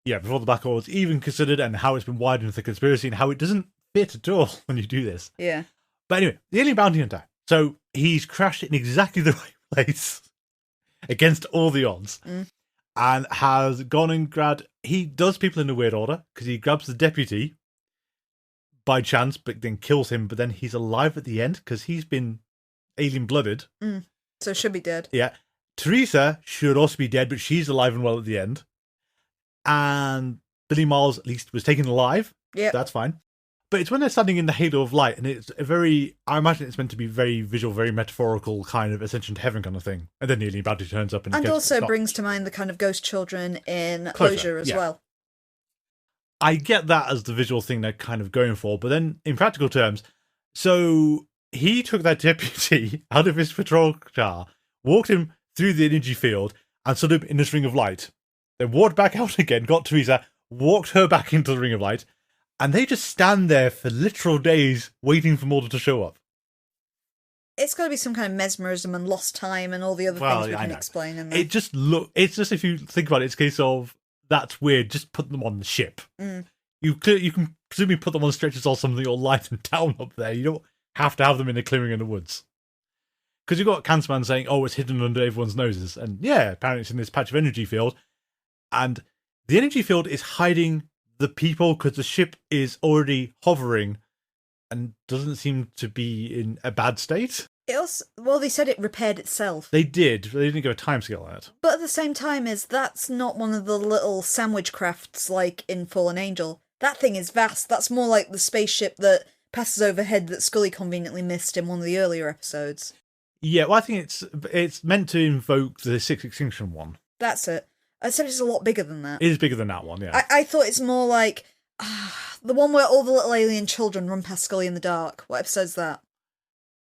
Speaker 1: Yeah, before the black oil was even considered, and how it's been widened with the conspiracy, and how it doesn't fit at all when you do this.
Speaker 2: Yeah.
Speaker 1: But anyway, the alien bounty hunter. So he's crashed in exactly the right place against all the odds, and has gone and grabbed. He does people in a weird order because he grabs the deputy by chance, but then kills him. But then he's alive at the end because he's been alien blooded.
Speaker 2: So should be dead.
Speaker 1: Yeah. Teresa should also be dead, but she's alive and well at the end. And Billy Miles at least was taken alive.
Speaker 2: Yeah,
Speaker 1: that's fine. But it's when they're standing in the halo of light, and it's a very, I imagine it's meant to be very visual, very metaphorical kind of ascension to heaven kind of thing. And then the alien bounty turns up and
Speaker 2: also brings to mind the kind of ghost children in Closure as well.
Speaker 1: I get that as the visual thing they're kind of going for, but then in practical terms, so he took that deputy out of his patrol car, walked him through the energy field, and stood him in this ring of light. Then walked back out again, got Teresa, walked her back into the ring of light, and they just stand there for literal days waiting for Mulder to show up.
Speaker 2: It's got to be some kind of mesmerism and lost time and all the other things we can explain in there.
Speaker 1: It's just, if you think about it, it's a case of, that's weird, just put them on the ship. You can presumably put them on stretchers or something or lie them down up there. You don't have to have them in a clearing in the woods. Because you've got Cancerman saying, oh, it's hidden under everyone's noses. And yeah, apparently it's in this patch of energy field. And the energy field is hiding the people because the ship is already hovering and doesn't seem to be in a bad state.
Speaker 2: They said it repaired itself.
Speaker 1: They did. They didn't give a timescale on it.
Speaker 2: But at the same time, that's not one of the little sandwich crafts like in Fallen Angel. That thing is vast. That's more like the spaceship that passes overhead that Scully conveniently missed in one of the earlier episodes. Yeah,
Speaker 1: well, I think it's meant to invoke the Sixth Extinction one.
Speaker 2: That's it. Except it's a lot bigger than that.
Speaker 1: It is bigger than that one, yeah.
Speaker 2: I thought it's more like the one where all the little alien children run past Scully in the dark. What episode's that?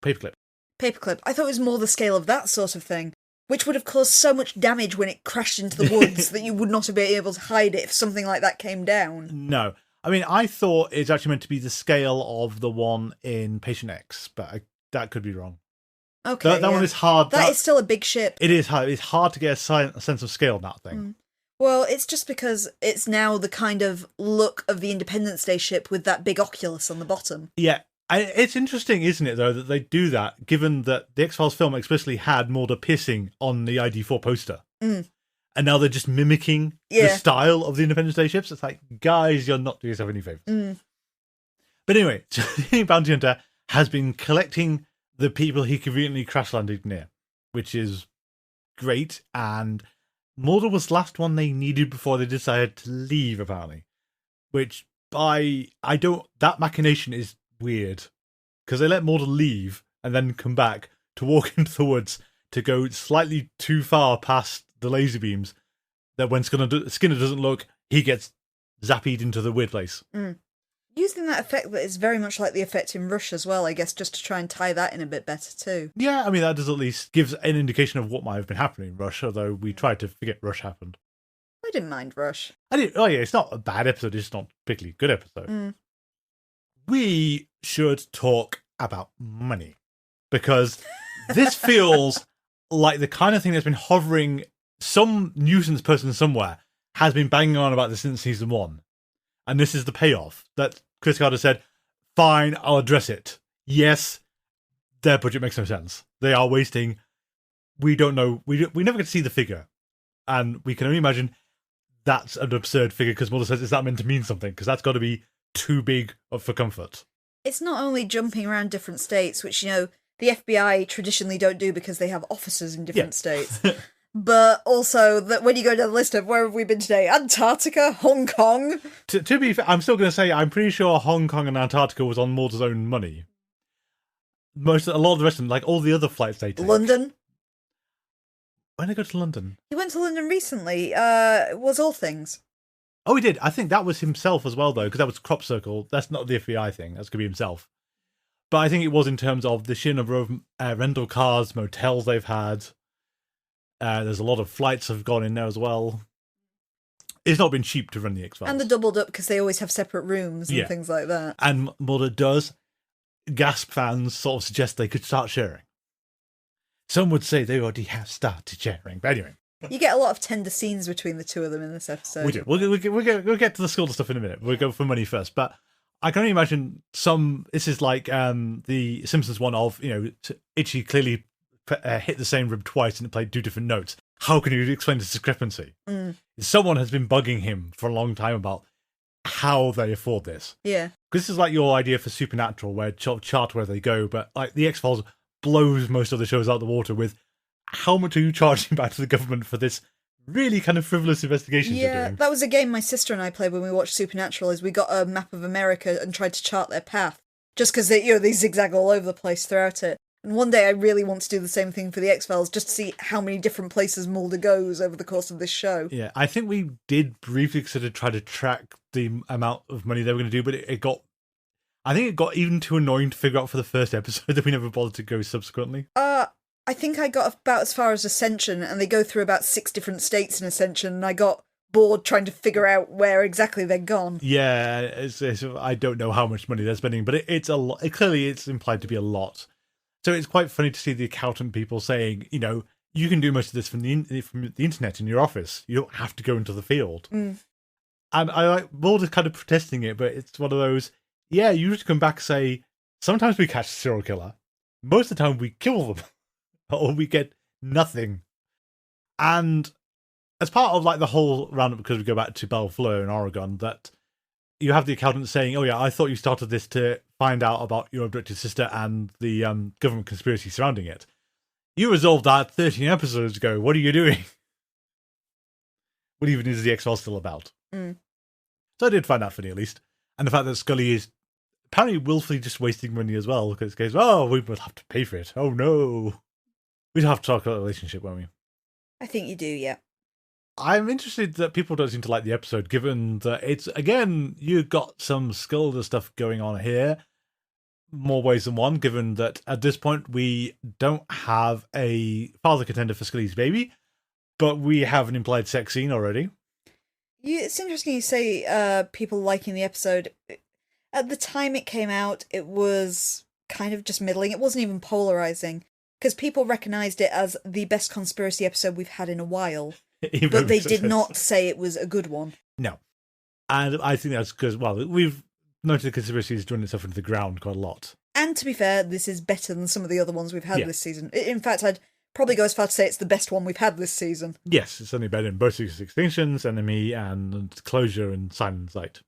Speaker 1: Paperclip.
Speaker 2: I thought it was more the scale of that sort of thing, which would have caused so much damage when it crashed into the woods that you would not have been able to hide it if something like that came down.
Speaker 1: No. I mean, I thought it's actually meant to be the scale of the one in Patient X, but that could be wrong.
Speaker 2: Okay,
Speaker 1: that one is hard.
Speaker 2: That is still a big ship.
Speaker 1: It is hard. It's hard to get a sense of scale in that thing.
Speaker 2: Well, it's just because it's now the kind of look of the Independence Day ship with that big oculus on the bottom.
Speaker 1: Yeah. It's interesting, isn't it, though, that they do that, given that the X-Files film explicitly had Mulder pissing on the ID4 poster. And now they're just mimicking the style of the Independence Day ships. It's like, guys, you're not doing yourself any favours. But anyway, so the bounty hunter has been collecting the people he conveniently crash-landed near, which is great. And Mulder was the last one they needed before they decided to leave, apparently. Which, that machination is weird. Because they let Mulder leave and then come back to walk into the woods to go slightly too far past the laser beams, that when Skinner doesn't look, he gets zapped into the weird place.
Speaker 2: Yeah, using that effect that is very much like the effect in Rush as well, I guess, just to try and tie that in a bit better too.
Speaker 1: Yeah, I mean, that does at least gives an indication of what might have been happening in Rush, although we tried to forget Rush happened.
Speaker 2: I didn't mind Rush.
Speaker 1: Oh yeah, it's not a bad episode, it's not a particularly good episode. We should talk about money, because this feels like the kind of thing that's been hovering. Some nuisance person somewhere has been banging on about this since season 1. And this is the payoff that Chris Carter said, fine, I'll address it. Yes, their budget makes no sense. They are wasting. We don't know. We never get to see the figure. And we can only imagine that's an absurd figure, because Mulder says, is that meant to mean something? Because that's got to be too big for comfort.
Speaker 2: It's not only jumping around different states, which, the FBI traditionally don't do because they have officers in different states. But also that when you go down the list of where have we been today? Antarctica, Hong Kong.
Speaker 1: To be fair, I'm still going to say I'm pretty sure Hong Kong and Antarctica was on Mulder's own money. A lot of the rest of them, like all the other flights they take.
Speaker 2: London.
Speaker 1: When did I go to London?
Speaker 2: He went to London recently. It was All Things.
Speaker 1: Oh, he did. I think that was himself as well, though, because that was Crop Circle. That's not the FBI thing. That's going to be himself. But I think it was in terms of the sheer number of rental cars, motels they've had. There's a lot of flights have gone in there as well. It's not been cheap to run the X-Files.
Speaker 2: And they're doubled up because they always have separate rooms and things like that.
Speaker 1: And Mulder does, Gasp fans sort of suggest they could start sharing. Some would say they already have started sharing. But anyway.
Speaker 2: You get a lot of tender scenes between the two of them in this episode.
Speaker 1: We do. We'll get to the school stuff in a minute. We'll go for money first. But I can only imagine this is like the Simpsons one of, Itchy clearly hit the same rib twice and it played 2 different notes. How can you explain this discrepancy? Someone has been bugging him for a long time about how they afford this.
Speaker 2: Yeah.
Speaker 1: Because this is like your idea for Supernatural, where chart where they go, but like the X-Files blows most of the shows out the water with how much are you charging back to the government for this really kind of frivolous investigation you're doing?
Speaker 2: Yeah, that was a game my sister and I played when we watched Supernatural, is we got a map of America and tried to chart their path. Just because they zigzag all over the place throughout it. And one day I really want to do the same thing for the X-Files, just to see how many different places Mulder goes over the course of this show. Yeah,
Speaker 1: I think we did briefly sort of try to track the amount of money they were going to do, but it got even too annoying to figure out for the first episode that we never bothered to go subsequently.
Speaker 2: I think I got about as far as Ascension, and they go through about 6 different states in Ascension, and I got bored trying to figure out where exactly they're gone.
Speaker 1: Yeah, I don't know how much money they're spending, but it's a lot. Clearly, it's implied to be a lot. So it's quite funny to see the accountant people saying, you can do most of this from the internet in your office. You don't have to go into the field. And I like Mulder's kind of protesting it, but it's one of those, you just come back and say, sometimes we catch a serial killer. Most of the time we kill them. Or we get nothing. And as part of like the whole roundup, because we go back to Bellefleur in Oregon, that you have the accountant saying, oh yeah, I thought you started this to find out about your abducted sister and the government conspiracy surrounding it. You resolved that 13 episodes ago. What are you doing? What even is the X-Files still about? So I did find that funny, at least. And the fact that Scully is apparently willfully just wasting money as well, because it goes, oh, we will have to pay for it. Oh no. We'd have to talk about the relationship, won't we?
Speaker 2: I think you do, yeah.
Speaker 1: I'm interested that people don't seem to like the episode, given that it's, again, you've got some Scully stuff going on here, more ways than one, given that at this point we don't have a father contender for Scully's baby, but we have an implied sex scene already.
Speaker 2: It's interesting you say people liking the episode. At the time it came out, it was kind of just middling. It wasn't even polarizing, because people recognised it as the best conspiracy episode we've had in a while. But they did not say it was a good one.
Speaker 1: No. And I think that's because, well, we've noted the conspiracy is doing itself into the ground quite a lot.
Speaker 2: And to be fair, this is better than some of the other ones we've had this season. In fact, I'd probably go as far to say it's the best one we've had this season.
Speaker 1: Yes, it's certainly better than both Extinctions, Enemy, and Closure and Silent Sight.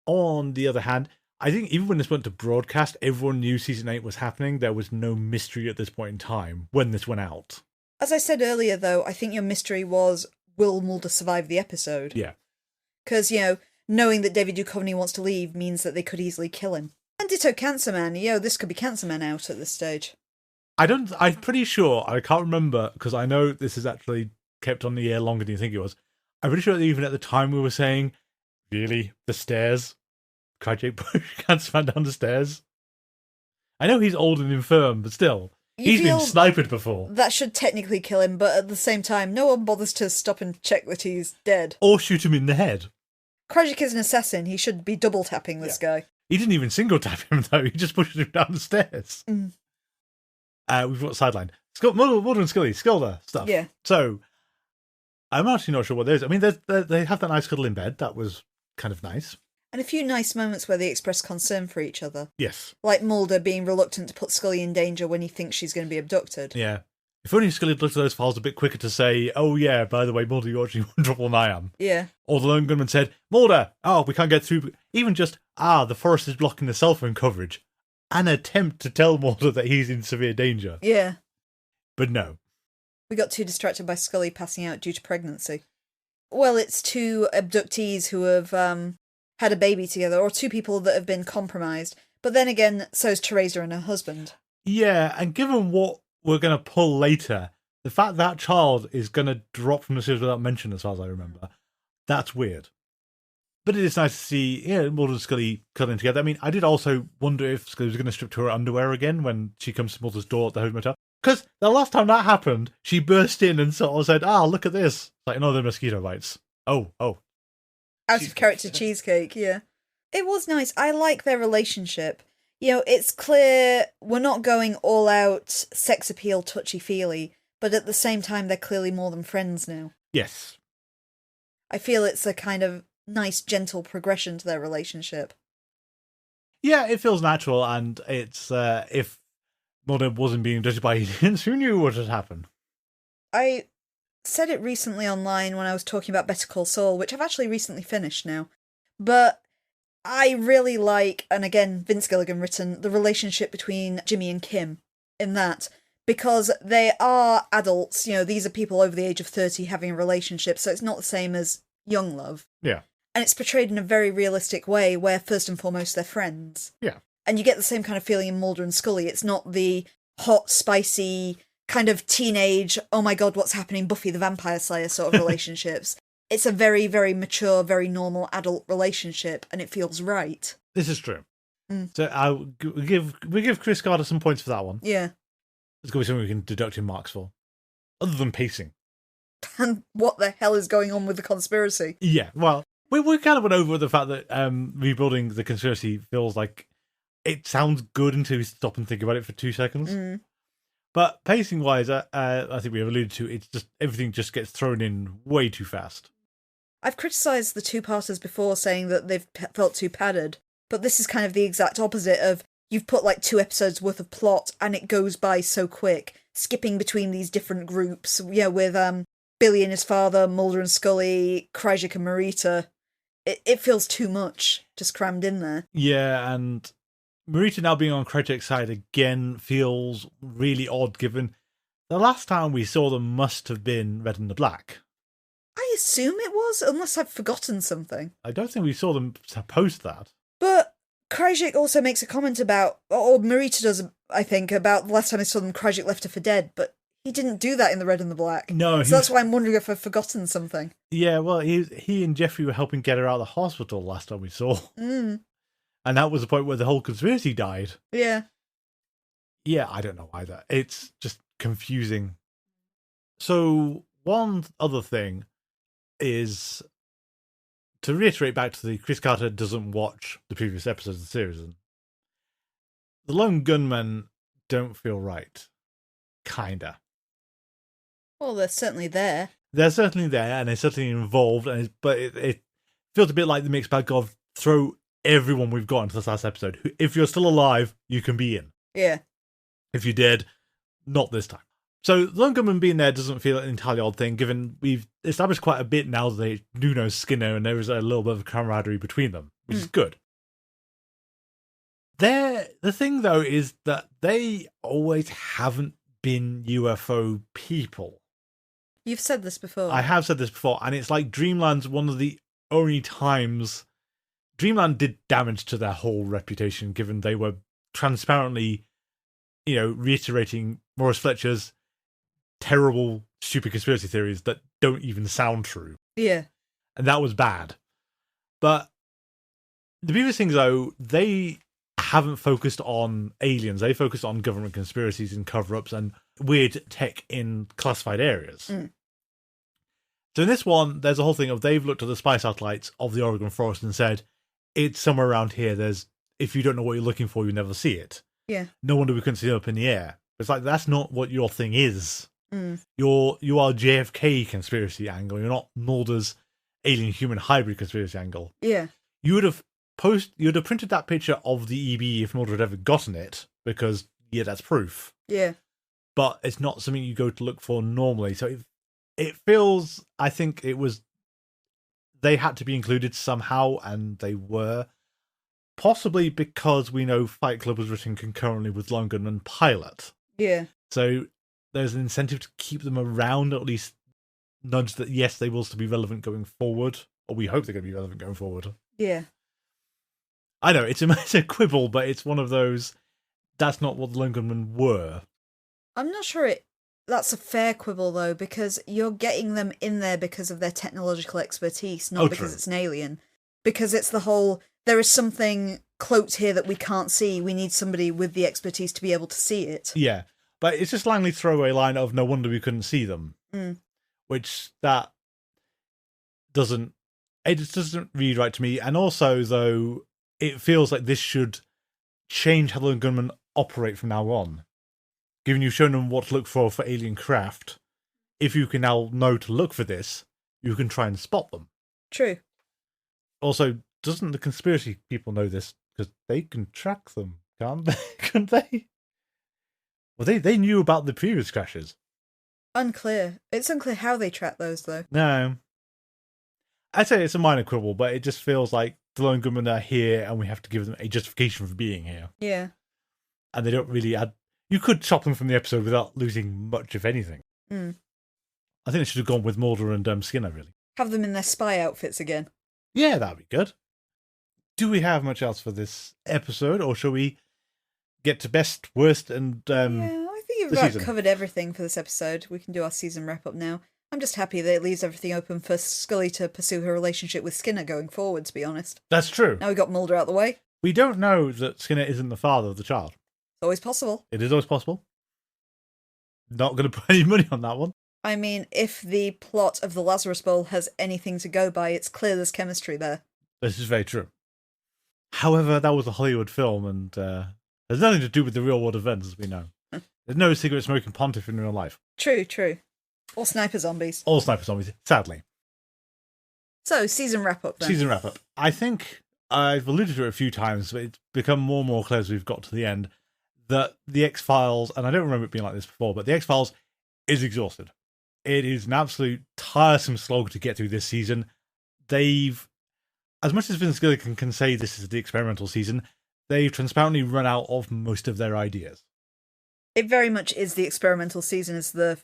Speaker 1: On the other hand, I think even when this went to broadcast, everyone knew Season 8 was happening. There was no mystery at this point in time when this went out.
Speaker 2: As I said earlier, though, I think your mystery was, will Mulder survive the episode?
Speaker 1: Yeah.
Speaker 2: Because, knowing that David Duchovny wants to leave means that they could easily kill him. And ditto Cancer Man. This could be Cancer Man out at this stage.
Speaker 1: I'm pretty sure, I can't remember, because I know this is actually kept on the air longer than you think it was. I'm pretty sure that even at the time we were saying, really? The stairs? Krychek push Cancer Man down the stairs. I know he's old and infirm, but still, he's been sniped before.
Speaker 2: That should technically kill him, but at the same time, no one bothers to stop and check that he's dead.
Speaker 1: Or shoot him in the head.
Speaker 2: Krychek is an assassin. He should be double tapping this guy.
Speaker 1: He didn't even single tap him, though. He just pushed him down the stairs.
Speaker 2: Mm.
Speaker 1: We've got sideline. Mulder and Scully, Scully stuff.
Speaker 2: Yeah.
Speaker 1: So, I'm actually not sure what there is. I mean, they have that nice cuddle in bed. That was kind of nice.
Speaker 2: And a few nice moments where they express concern for each other.
Speaker 1: Yes.
Speaker 2: Like Mulder being reluctant to put Scully in danger when he thinks she's going to be abducted.
Speaker 1: Yeah. If only Scully had looked at those files a bit quicker to say, oh yeah, by the way, Mulder, you're actually more trouble than I am.
Speaker 2: Yeah.
Speaker 1: Or the lone gunman said, Mulder, we can't get through. Even just, the forest is blocking the cell phone coverage. An attempt to tell Mulder that he's in severe danger.
Speaker 2: Yeah.
Speaker 1: But no.
Speaker 2: We got too distracted by Scully passing out due to pregnancy. Well, it's two abductees who have had a baby together, or two people that have been compromised. But then again, so's Teresa and her husband.
Speaker 1: Yeah, and given what we're going to pull later, the fact that child is going to drop from the series without mention, as far as I remember, that's weird. But it is nice to see Mulder and Scully cuddling together. I mean, I did also wonder if Scully was going to strip to her underwear again when she comes to Mulder's door at the motel. Because the last time that happened, she burst in and sort of said, look at this. Like another mosquito bites. Oh.
Speaker 2: Out of character cheesecake, yeah. It was nice. I like their relationship. It's clear we're not going all out sex appeal touchy-feely, but at the same time, they're clearly more than friends now.
Speaker 1: Yes.
Speaker 2: I feel it's a kind of nice, gentle progression to their relationship.
Speaker 1: Yeah, it feels natural, and it's, if Mulder wasn't being judged by aliens, who knew what had happened?
Speaker 2: I said it recently online when I was talking about Better Call Saul, which I've actually recently finished now. But I really like, and again, Vince Gilligan written, the relationship between Jimmy and Kim in that. Because they are adults, these are people over the age of 30 having a relationship, so it's not the same as young love.
Speaker 1: Yeah.
Speaker 2: And it's portrayed in a very realistic way where, first and foremost, they're friends.
Speaker 1: Yeah.
Speaker 2: And you get the same kind of feeling in Mulder and Scully. It's not the hot, spicy, kind of teenage, oh my god, what's happening, Buffy the Vampire Slayer sort of relationships. It's a very, very mature, very normal adult relationship, and it feels right.
Speaker 1: This is true. So we give Chris Carter some points for that one.
Speaker 2: Yeah.
Speaker 1: There's going to be something we can deduct in marks for. Other than pacing.
Speaker 2: And what the hell is going on with the conspiracy?
Speaker 1: Yeah, well, we kind of went over the fact that rebuilding the conspiracy feels like it sounds good until you stop and think about it for 2 seconds. But pacing-wise, I think we have alluded to, it's just everything just gets thrown in way too fast.
Speaker 2: I've criticised the two-parters before, saying that they've felt too padded, but this is kind of the exact opposite of you've put like 2 episodes worth of plot and it goes by so quick, skipping between these different groups, with Billy and his father, Mulder and Scully, Krycek and Marita. It feels too much, just crammed in there.
Speaker 1: Yeah, and Marita now being on Krychek's side again feels really odd, given the last time we saw them must have been Red and the Black.
Speaker 2: I assume it was, unless I've forgotten something.
Speaker 1: I don't think we saw them post that.
Speaker 2: But Krychek also makes a comment about, or Marita does, I think, about the last time I saw them, Krychek left her for dead, but he didn't do that in the Red and the Black.
Speaker 1: No.
Speaker 2: So that's why I'm wondering if I've forgotten something.
Speaker 1: Yeah, well, he and Jeffrey were helping get her out of the hospital last time we saw. And that was the point where the whole conspiracy died.
Speaker 2: Yeah.
Speaker 1: Yeah, I don't know either. It's just confusing. So, one other thing is to reiterate back to the Chris Carter doesn't watch the previous episodes of the series. The lone gunmen don't feel right. Kinda.
Speaker 2: Well, they're certainly there.
Speaker 1: They're certainly there, and they're certainly involved, but it feels a bit like the mixed bag of throw everyone we've got into this last episode. If you're still alive, you can be in.
Speaker 2: Yeah.
Speaker 1: If you're dead, not this time. So the lone gunman being there doesn't feel an entirely odd thing, given we've established quite a bit now that they do know Skinner, and there is a little bit of camaraderie between them, which is good. The thing, though, is that they always haven't been UFO people.
Speaker 2: You've said this before.
Speaker 1: I have said this before, and it's like Dreamland's one of the only times Dreamland did damage to their whole reputation, given they were transparently, reiterating Maurice Fletcher's terrible, stupid conspiracy theories that don't even sound true.
Speaker 2: Yeah.
Speaker 1: And that was bad. But The previous things, though, they haven't focused on aliens. They focused on government conspiracies and cover-ups and weird tech in classified areas. So in this one, there's a whole thing of they've looked at the spy satellites of the Oregon forest and said, it's somewhere around here. If you don't know what you're looking for, you never see it.
Speaker 2: Yeah.
Speaker 1: No wonder we couldn't see it up in the air. It's like, that's not what your thing is. You are JFK conspiracy angle. You're not Mulder's alien-human hybrid conspiracy angle.
Speaker 2: Yeah.
Speaker 1: You would have printed that picture of the EB if Mulder had ever gotten it, because, yeah, that's proof.
Speaker 2: Yeah.
Speaker 1: But it's not something you go to look for normally. So it feels, I think they had to be included somehow, and they were. Possibly because we know Fight Club was written concurrently with Lone Gunman Pilot.
Speaker 2: Yeah.
Speaker 1: So there's an incentive to keep them around, or at least nudge that, yes, they will still be relevant going forward. Or we hope they're going to be relevant going forward.
Speaker 2: Yeah.
Speaker 1: I know, it's a quibble, but it's one of those, that's not what the Lone Gunmen were.
Speaker 2: I'm not sure that's a fair quibble, though, because you're getting them in there because of their technological expertise, not because it's an alien. Because it's the whole, there is something cloaked here that we can't see. We need somebody with the expertise to be able to see it.
Speaker 1: Yeah, but it's just Langley's throwaway line of, no wonder we couldn't see them. Which that doesn't read right to me. And also, though, it feels like this should change how the gunmen operate from now on. Given you've shown them what to look for alien craft, if you can now know to look for this, you can try and spot them.
Speaker 2: True.
Speaker 1: Also, doesn't the conspiracy people know this? Because they can track them, can't they? Couldn't they? Well, they knew about the previous crashes.
Speaker 2: Unclear. It's unclear how they track those, though.
Speaker 1: No. I'd say it's a minor quibble, but it just feels like the lone gunmen are here and we have to give them a justification for being here.
Speaker 2: Yeah.
Speaker 1: And they don't really add... You could chop them from the episode without losing much, if anything. I think they should have gone with Mulder and Skinner, really.
Speaker 2: Have them in their spy outfits again.
Speaker 1: Yeah, that'd be good. Do we have much else for this episode, or shall we get to best, worst, and
Speaker 2: yeah, I think you've about covered everything for this episode. We can do our season wrap-up now. I'm just happy that it leaves everything open for Scully to pursue her relationship with Skinner going forward, to be honest.
Speaker 1: That's true.
Speaker 2: Now we got Mulder out the way.
Speaker 1: We don't know that Skinner isn't the father of the child.
Speaker 2: It's always possible.
Speaker 1: It is always possible. Not going to put any money on that one.
Speaker 2: I mean, if the plot of the Lazarus Bowl has anything to go by, it's clear there's chemistry there.
Speaker 1: This is very true. However, that was a Hollywood film, and there's nothing to do with the real-world events, as we know. There's no cigarette-smoking pontiff in real life.
Speaker 2: True, true. Or sniper zombies.
Speaker 1: All sniper zombies, sadly.
Speaker 2: So, season wrap-up then.
Speaker 1: Season wrap-up. I think I've alluded to it a few times, but it's become more and more clear as we've got to the end, that the X-Files, and I don't remember it being like this before, but the X-Files is exhausted. It is an absolute tiresome slog to get through this season. They've, as much as Vince Gilligan can say this is the experimental season, they've transparently run out of most of their ideas.
Speaker 2: It very much is the experimental season, is the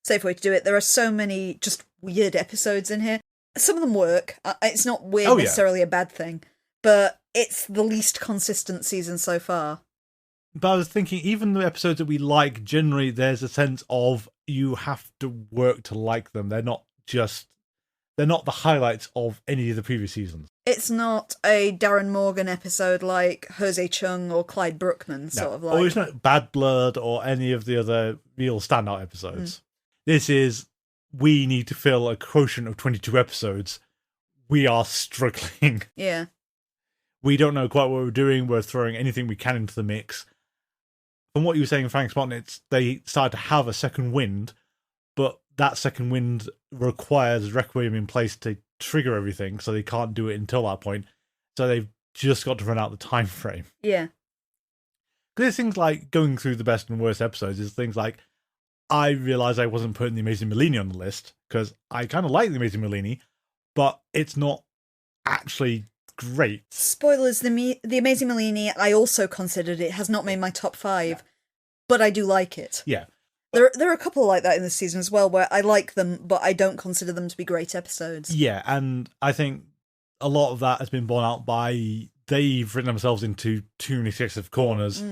Speaker 2: safe way to do it. There are so many just weird episodes in here. Some of them work. It's not weird necessarily a bad thing, but it's the least consistent season so far.
Speaker 1: But I was thinking, even the episodes that we like, generally there's a sense of you have to work to like them. They're not the highlights of any of the previous seasons.
Speaker 2: It's not a Darren Morgan episode like Jose Chung or Clyde Brookman, sort of like.
Speaker 1: Or it's not Bad Blood or any of the other real standout episodes. This is, we need to fill a quotient of 22 episodes. We are struggling.
Speaker 2: Yeah.
Speaker 1: We don't know quite what we're doing. We're throwing anything we can into the mix. From what you were saying, Frank Spotnitz, they started to have a second wind, but that second wind requires Requiem in place to trigger everything, so they can't do it until that point. So they've just got to run out the time frame.
Speaker 2: Yeah.
Speaker 1: Because there's things like going through the best and worst episodes, is things like, I realised I wasn't putting The Amazing Melini on the list, because I kind of like The Amazing Melini, but it's not actually great.
Speaker 2: Spoilers, the Amazing Melini, I also considered it, has not made my top 5, but I do like it.
Speaker 1: Yeah.
Speaker 2: There are a couple like that in this season as well, where I like them, but I don't consider them to be great episodes.
Speaker 1: Yeah, and I think a lot of that has been borne out by they've written themselves into too many excessive corners.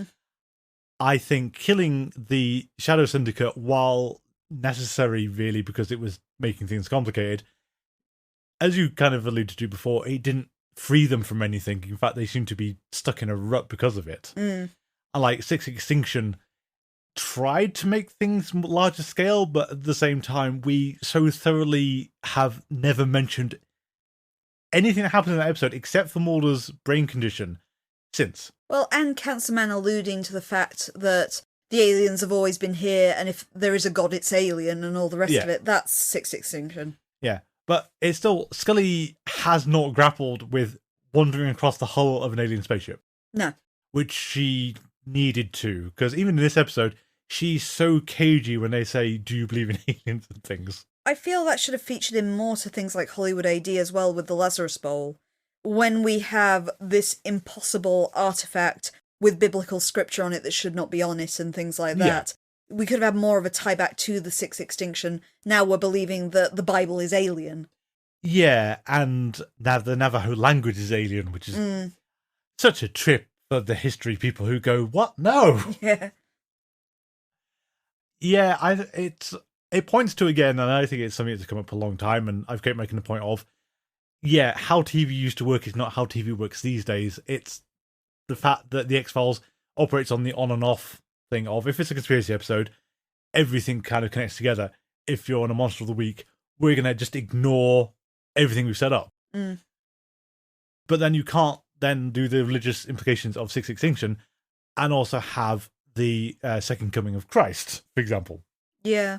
Speaker 1: I think killing the Shadow Syndicate, while necessary really because it was making things complicated, as you kind of alluded to before, it didn't free them from anything. In fact, they seem to be stuck in a rut because of it.
Speaker 2: Mm.
Speaker 1: And like Sixth Extinction tried to make things larger scale, but at the same time, we so thoroughly have never mentioned anything that happened in that episode except for Mulder's brain condition since.
Speaker 2: Well, and Cancer Man alluding to the fact that the aliens have always been here, and if there is a god, it's alien, and all the rest of it. That's Sixth Extinction.
Speaker 1: Yeah, but it's still, Scully has not grappled with wandering across the hull of an alien spaceship.
Speaker 2: No.
Speaker 1: Which she needed to, because even in this episode, she's so cagey when they say, do you believe in aliens and things?
Speaker 2: I feel that should have featured in more to things like Hollywood AD as well with the Lazarus Bowl. When we have this impossible artifact with biblical scripture on it that should not be on it and things like that. We could have had more of a tie back to the Sixth Extinction. Now we're believing that the Bible is alien.
Speaker 1: Yeah, and now the Navajo language is alien, which is such a trip for the history people who go, what? No!
Speaker 2: Yeah.
Speaker 1: Yeah, it points to, again, and I think it's something that's come up for a long time, and I've kept making the point of, yeah, how TV used to work is not how TV works these days. It's the fact that the X-Files operates on the on and off thing of, if it's a conspiracy episode, everything kind of connects together. If you're on a Monster of the Week, we're going to just ignore everything we've set up.
Speaker 2: Mm.
Speaker 1: But then you can't then do the religious implications of Sixth Extinction and also have the second coming of Christ, for example.
Speaker 2: Yeah.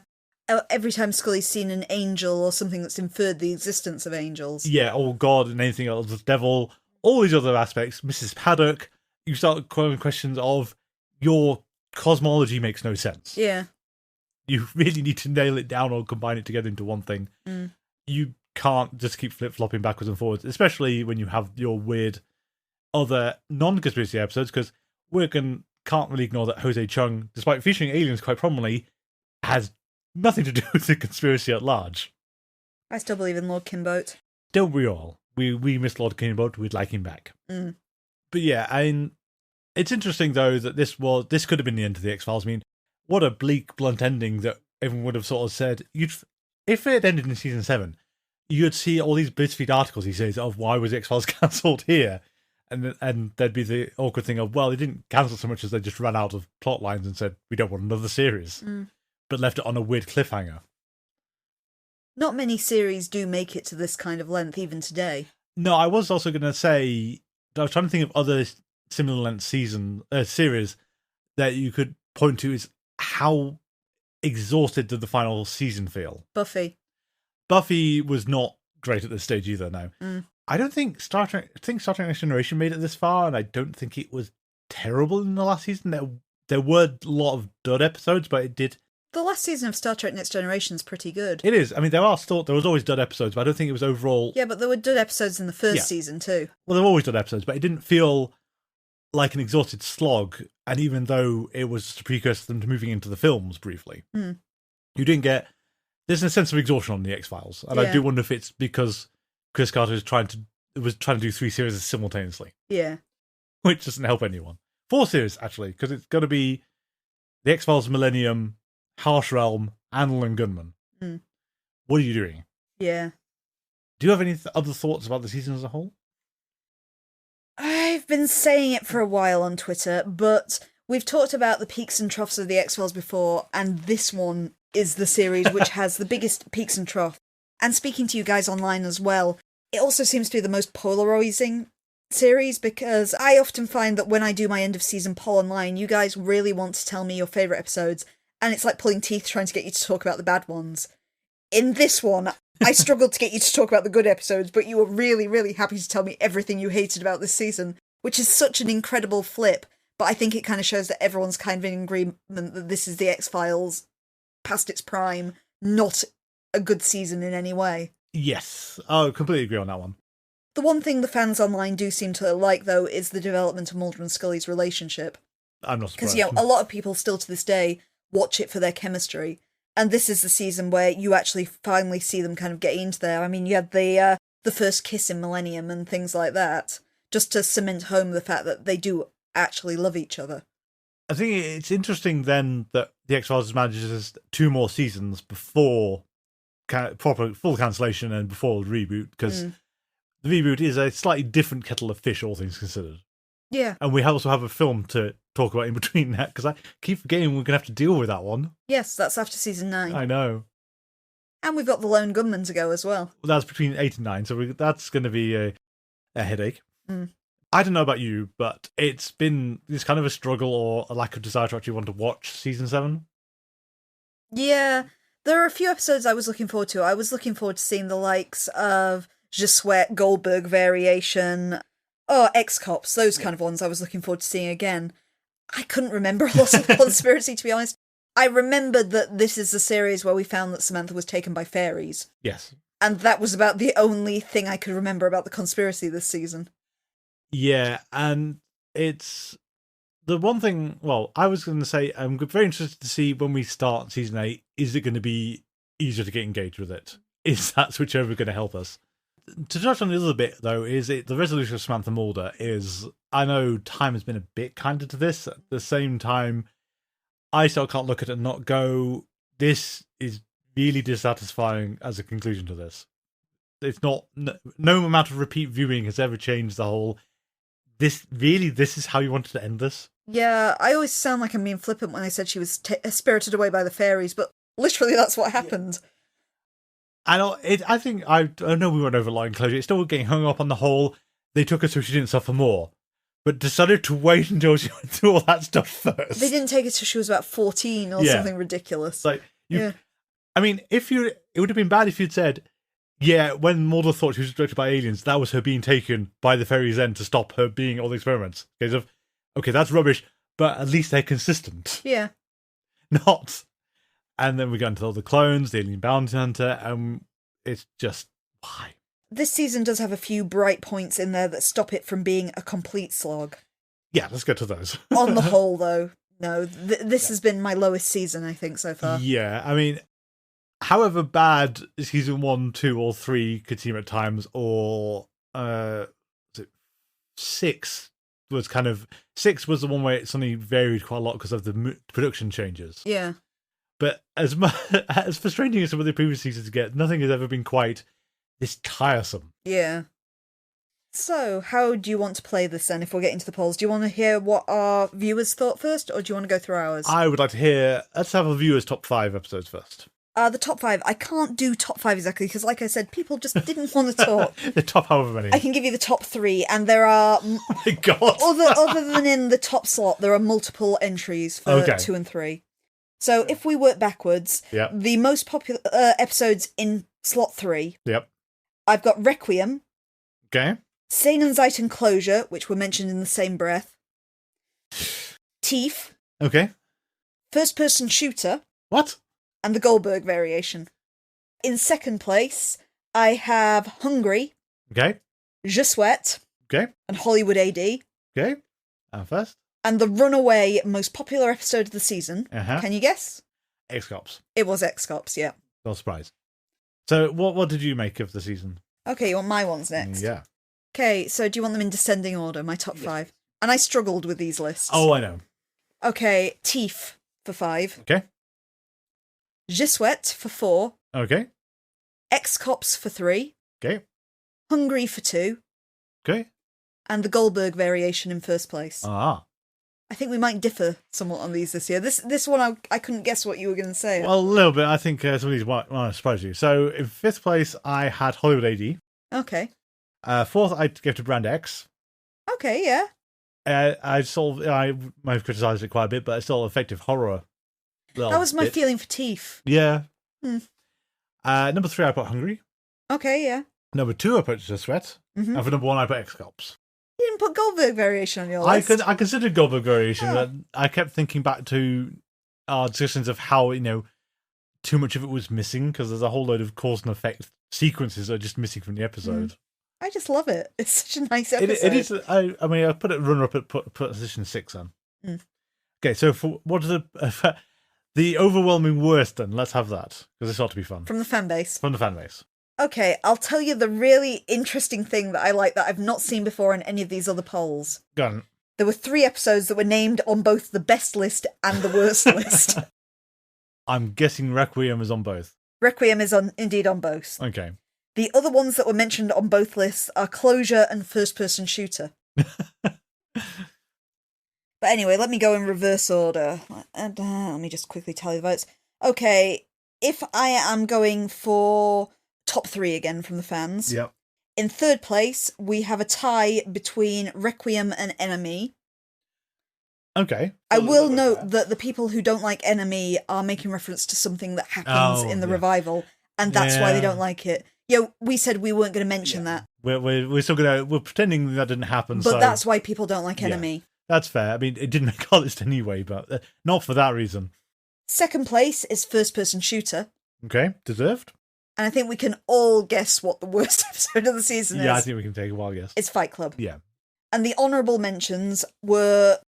Speaker 2: Every time Scully's seen an angel or something that's inferred the existence of angels.
Speaker 1: Yeah, or God and anything else, the devil, all these other aspects, Mrs. Paddock, you start calling questions of your cosmology makes no sense.
Speaker 2: Yeah.
Speaker 1: You really need to nail it down or combine it together into one thing.
Speaker 2: Mm.
Speaker 1: You can't just keep flip-flopping backwards and forwards, especially when you have your weird other non-conspiracy episodes, because we can't really ignore that Jose Chung, despite featuring aliens quite prominently, has nothing to do with the conspiracy at large.
Speaker 2: I still believe in Lord Kimboat.
Speaker 1: Don't we all? We miss Lord Kimboat, we'd like him back.
Speaker 2: Mm.
Speaker 1: But yeah, it's interesting though that this could have been the end of the X-Files. I mean, what a bleak, blunt ending that everyone would have sort of said. If it had ended in season 7, you'd see all these BuzzFeed articles, he says, of why was X-Files cancelled here? And there'd be the awkward thing of, well, they didn't cancel so much as they just ran out of plot lines and said, we don't want another series. But left it on a weird cliffhanger.
Speaker 2: Not many series do make it to this kind of length, even today.
Speaker 1: No, I was also going to say, I was trying to think of other similar length series that you could point to is how exhausted did the final season feel. Buffy was not great at this stage either, no. I don't think Star Trek Next Generation made it this far, and I don't think it was terrible in the last season. There were a lot of dud episodes, but it did.
Speaker 2: The last season of Star Trek Next Generation is pretty good.
Speaker 1: It is. I mean, there was always dud episodes, but I don't think it was overall.
Speaker 2: Yeah, but there were dud episodes in the first season too.
Speaker 1: Well, there were always dud episodes, but it didn't feel like an exhausted slog. And even though it was just a precursor to them to moving into the films briefly, you didn't get. There's a sense of exhaustion on the X-Files, and I do wonder if it's because Chris Carter was trying to do 3 series simultaneously.
Speaker 2: Yeah,
Speaker 1: which doesn't help anyone. 4 series actually, because it's got to be the X-Files Millennium, Harsh Realm, Annal and Gunman. What are you doing?
Speaker 2: Yeah.
Speaker 1: Do you have any other thoughts about the season as a whole?
Speaker 2: I've been saying it for a while on Twitter, but we've talked about the peaks and troughs of the X-Files before, and this one is the series which has the biggest peaks and troughs. And speaking to you guys online as well, it also seems to be the most polarising series, because I often find that when I do my end of season poll online, you guys really want to tell me your favourite episodes, and it's like pulling teeth trying to get you to talk about the bad ones. In this one, I struggled to get you to talk about the good episodes, but you were really, really happy to tell me everything you hated about this season, which is such an incredible flip, but I think it kind of shows that everyone's kind of in agreement that this is the X-Files past its prime, not a good season in any way.
Speaker 1: Yes, I completely agree on that one.
Speaker 2: The one thing the fans online do seem to like, though, is the development of Mulder and Scully's relationship.
Speaker 1: I'm not surprised.
Speaker 2: Because, a lot of people still to this day watch it for their chemistry. And this is the season where you actually finally see them kind of getting into there. I mean, you had the first kiss in Millennium and things like that, just to cement home the fact that they do actually love each other.
Speaker 1: I think it's interesting then that the X-Files manages 2 more seasons before proper full cancellation and before the reboot, because the reboot is a slightly different kettle of fish, all things considered.
Speaker 2: Yeah.
Speaker 1: And we also have a film to talk about in between that, because I keep forgetting we're going to have to deal with that one.
Speaker 2: Yes, that's after season 9.
Speaker 1: I know.
Speaker 2: And we've got the Lone Gunman to go as well.
Speaker 1: That's between 8 and 9, so that's going to be a headache.
Speaker 2: Mm.
Speaker 1: I don't know about you, but it's kind of a struggle or a lack of desire to actually want to watch season 7.
Speaker 2: Yeah, there are a few episodes I was looking forward to. I was looking forward to seeing the likes of Je Souhaite, Goldberg variation, Ex-Cops, those kind of ones I was looking forward to seeing again. I couldn't remember a lot of the conspiracy, to be honest. I remembered that this is the series where we found that Samantha was taken by fairies.
Speaker 1: Yes.
Speaker 2: And that was about the only thing I could remember about the conspiracy this season.
Speaker 1: Yeah, and it's the one thing, well, I was going to say, I'm very interested to see when we start season 8, is it going to be easier to get engaged with it? Is that switchover going to help us? To touch on it a little bit, though, the resolution of Samantha Mulder is, I know time has been a bit kinder to this. At the same time, I still can't look at it and not go, this is really dissatisfying as a conclusion to this. It's not, no amount of repeat viewing has ever changed the whole, this is how you wanted to end this?
Speaker 2: Yeah, I always sound like I'm being flippant when I said she was spirited away by the fairies, but literally that's what happened.
Speaker 1: I know we went over line closure. It's still getting hung up on the whole, they took her so she didn't suffer more, but decided to wait until she went through all that stuff first.
Speaker 2: They didn't take her till she was about 14 or something ridiculous.
Speaker 1: I mean, it would have been bad if you'd said, yeah, when Mulder thought she was abducted by aliens, that was her being taken by the fairies then to stop her being all the experiments. Okay, that's rubbish, but at least they're consistent.
Speaker 2: Yeah.
Speaker 1: Not. And then we go into all the clones, the alien bounty hunter, and it's just, why?
Speaker 2: This season does have a few bright points in there that stop it from being a complete slog.
Speaker 1: Yeah, let's get to those.
Speaker 2: On the whole, though, no, this has been my lowest season, I think, so far.
Speaker 1: Yeah, I mean, however bad season 1, 2, or 3 could seem at times, or 6 was the one where it suddenly varied quite a lot because of the production changes.
Speaker 2: Yeah.
Speaker 1: But as frustrating as some of the previous seasons get, nothing has ever been quite this tiresome.
Speaker 2: Yeah. So, how do you want to play this then, if we're getting to the polls? Do you want to hear what our viewers thought first, or do you want to go through ours?
Speaker 1: I would like to hear, let's have a viewers' top 5 episodes first.
Speaker 2: The top 5, I can't do top 5 exactly, because like I said, people just didn't want to talk.
Speaker 1: The top however many.
Speaker 2: I can give you the top 3, and there are...
Speaker 1: Oh my God!
Speaker 2: other than in the top slot, there are multiple entries for 2 and 3. So if we work backwards, the most popular episodes in slot 3, I've got Requiem, Sane and Zeit and Closure, which were mentioned in the same breath, Teeth, First Person Shooter,
Speaker 1: what?
Speaker 2: And the Goldberg variation. In second place, I have Hungry, Je Souhaite, and Hollywood AD.
Speaker 1: And first?
Speaker 2: And the runaway most popular episode of the season. Can you guess?
Speaker 1: Ex-Cops.
Speaker 2: It was Ex-Cops, yeah.
Speaker 1: No surprise. So what did you make of the season?
Speaker 2: Okay, you want my ones next?
Speaker 1: Yeah.
Speaker 2: Okay, so do you want them in descending order, my top 5? And I struggled with these lists.
Speaker 1: Oh, I know.
Speaker 2: Okay, Teeth for 5. Je Souhaite for 4. Ex-Cops for 3. Hungry for 2. And the Goldberg variation in first place. I think we might differ somewhat on these this year. This one, I couldn't guess what you were going to say.
Speaker 1: Well, a little bit. I think some of these might surprise you. So, in 5th place, I had Hollywood AD.
Speaker 2: Okay.
Speaker 1: 4th, I'd give to Brand X.
Speaker 2: Okay, yeah.
Speaker 1: I might have criticised it quite a bit, but it's still effective horror.
Speaker 2: That was my feeling for Teeth.
Speaker 1: Yeah. Number 3, I put Hungry.
Speaker 2: Okay, yeah.
Speaker 1: Number 2, I put Je Souhaite. And for number 1, I put Ex-Cops.
Speaker 2: You didn't put Goldberg variation on your list.
Speaker 1: I considered Goldberg variation, but I kept thinking back to our discussions of how, too much of it was missing, because there's a whole load of cause and effect sequences that are just missing from the episode.
Speaker 2: I just love it. It's such a nice episode.
Speaker 1: It is. I put it runner-up at position 6 on. Okay, so for what is the overwhelming worst then? Let's have that, because this ought to be fun.
Speaker 2: From the fan base. Okay, I'll tell you the really interesting thing that I like that I've not seen before in any of these other polls.
Speaker 1: Go on.
Speaker 2: There were 3 episodes that were named on both the best list and the worst list.
Speaker 1: I'm guessing Requiem is on both.
Speaker 2: Requiem is indeed on both.
Speaker 1: Okay.
Speaker 2: The other ones that were mentioned on both lists are closure and first-person shooter. But anyway, let me go in reverse order. Let me just quickly tally the votes. Okay, if I am going for top 3 again from the fans.
Speaker 1: Yep.
Speaker 2: In third place, we have a tie between Requiem and Enemy.
Speaker 1: Okay.
Speaker 2: I will note that the people who don't like Enemy are making reference to something that happens in the revival, and that's why they don't like it. Yeah, we said we weren't going to mention that.
Speaker 1: We're still we're pretending that didn't happen.
Speaker 2: But that's why people don't like Enemy.
Speaker 1: That's fair. I mean, it didn't make our list anyway, but not for that reason.
Speaker 2: Second place is first-person shooter.
Speaker 1: Okay, deserved.
Speaker 2: And I think we can all guess what the worst episode of the season is.
Speaker 1: Yeah, I think we can take a wild guess.
Speaker 2: It's Fight Club.
Speaker 1: Yeah.
Speaker 2: And the honourable mentions were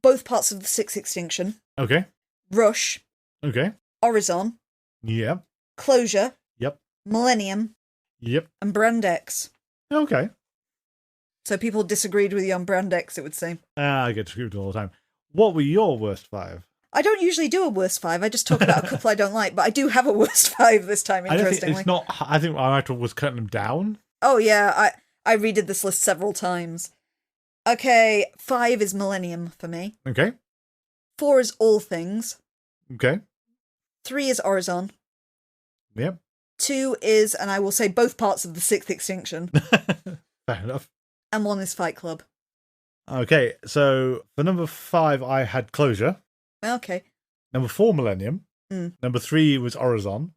Speaker 2: both parts of the Sixth Extinction.
Speaker 1: Okay.
Speaker 2: Rush.
Speaker 1: Okay.
Speaker 2: Horizon.
Speaker 1: Yep.
Speaker 2: Closure.
Speaker 1: Yep.
Speaker 2: Millennium.
Speaker 1: Yep.
Speaker 2: And Brand X.
Speaker 1: Okay.
Speaker 2: So people disagreed with you on Brand X, it would seem.
Speaker 1: I get screwed all the time. What were your worst 5?
Speaker 2: I don't usually do a worst 5. I just talk about a couple I don't like, but I do have a worst 5 this time, interestingly.
Speaker 1: I think I was cutting them down.
Speaker 2: Oh, yeah. I redid this list several times. Okay, 5 is Millennium for me.
Speaker 1: Okay.
Speaker 2: 4 is All Things.
Speaker 1: Okay.
Speaker 2: 3 is Horizon.
Speaker 1: Yep.
Speaker 2: 2 is, and I will say both parts of the Sixth Extinction.
Speaker 1: Fair enough.
Speaker 2: And 1 is Fight Club.
Speaker 1: Okay, so for number 5, I had Closure.
Speaker 2: Okay.
Speaker 1: Number 4, Millennium. Number 3 was Horizon.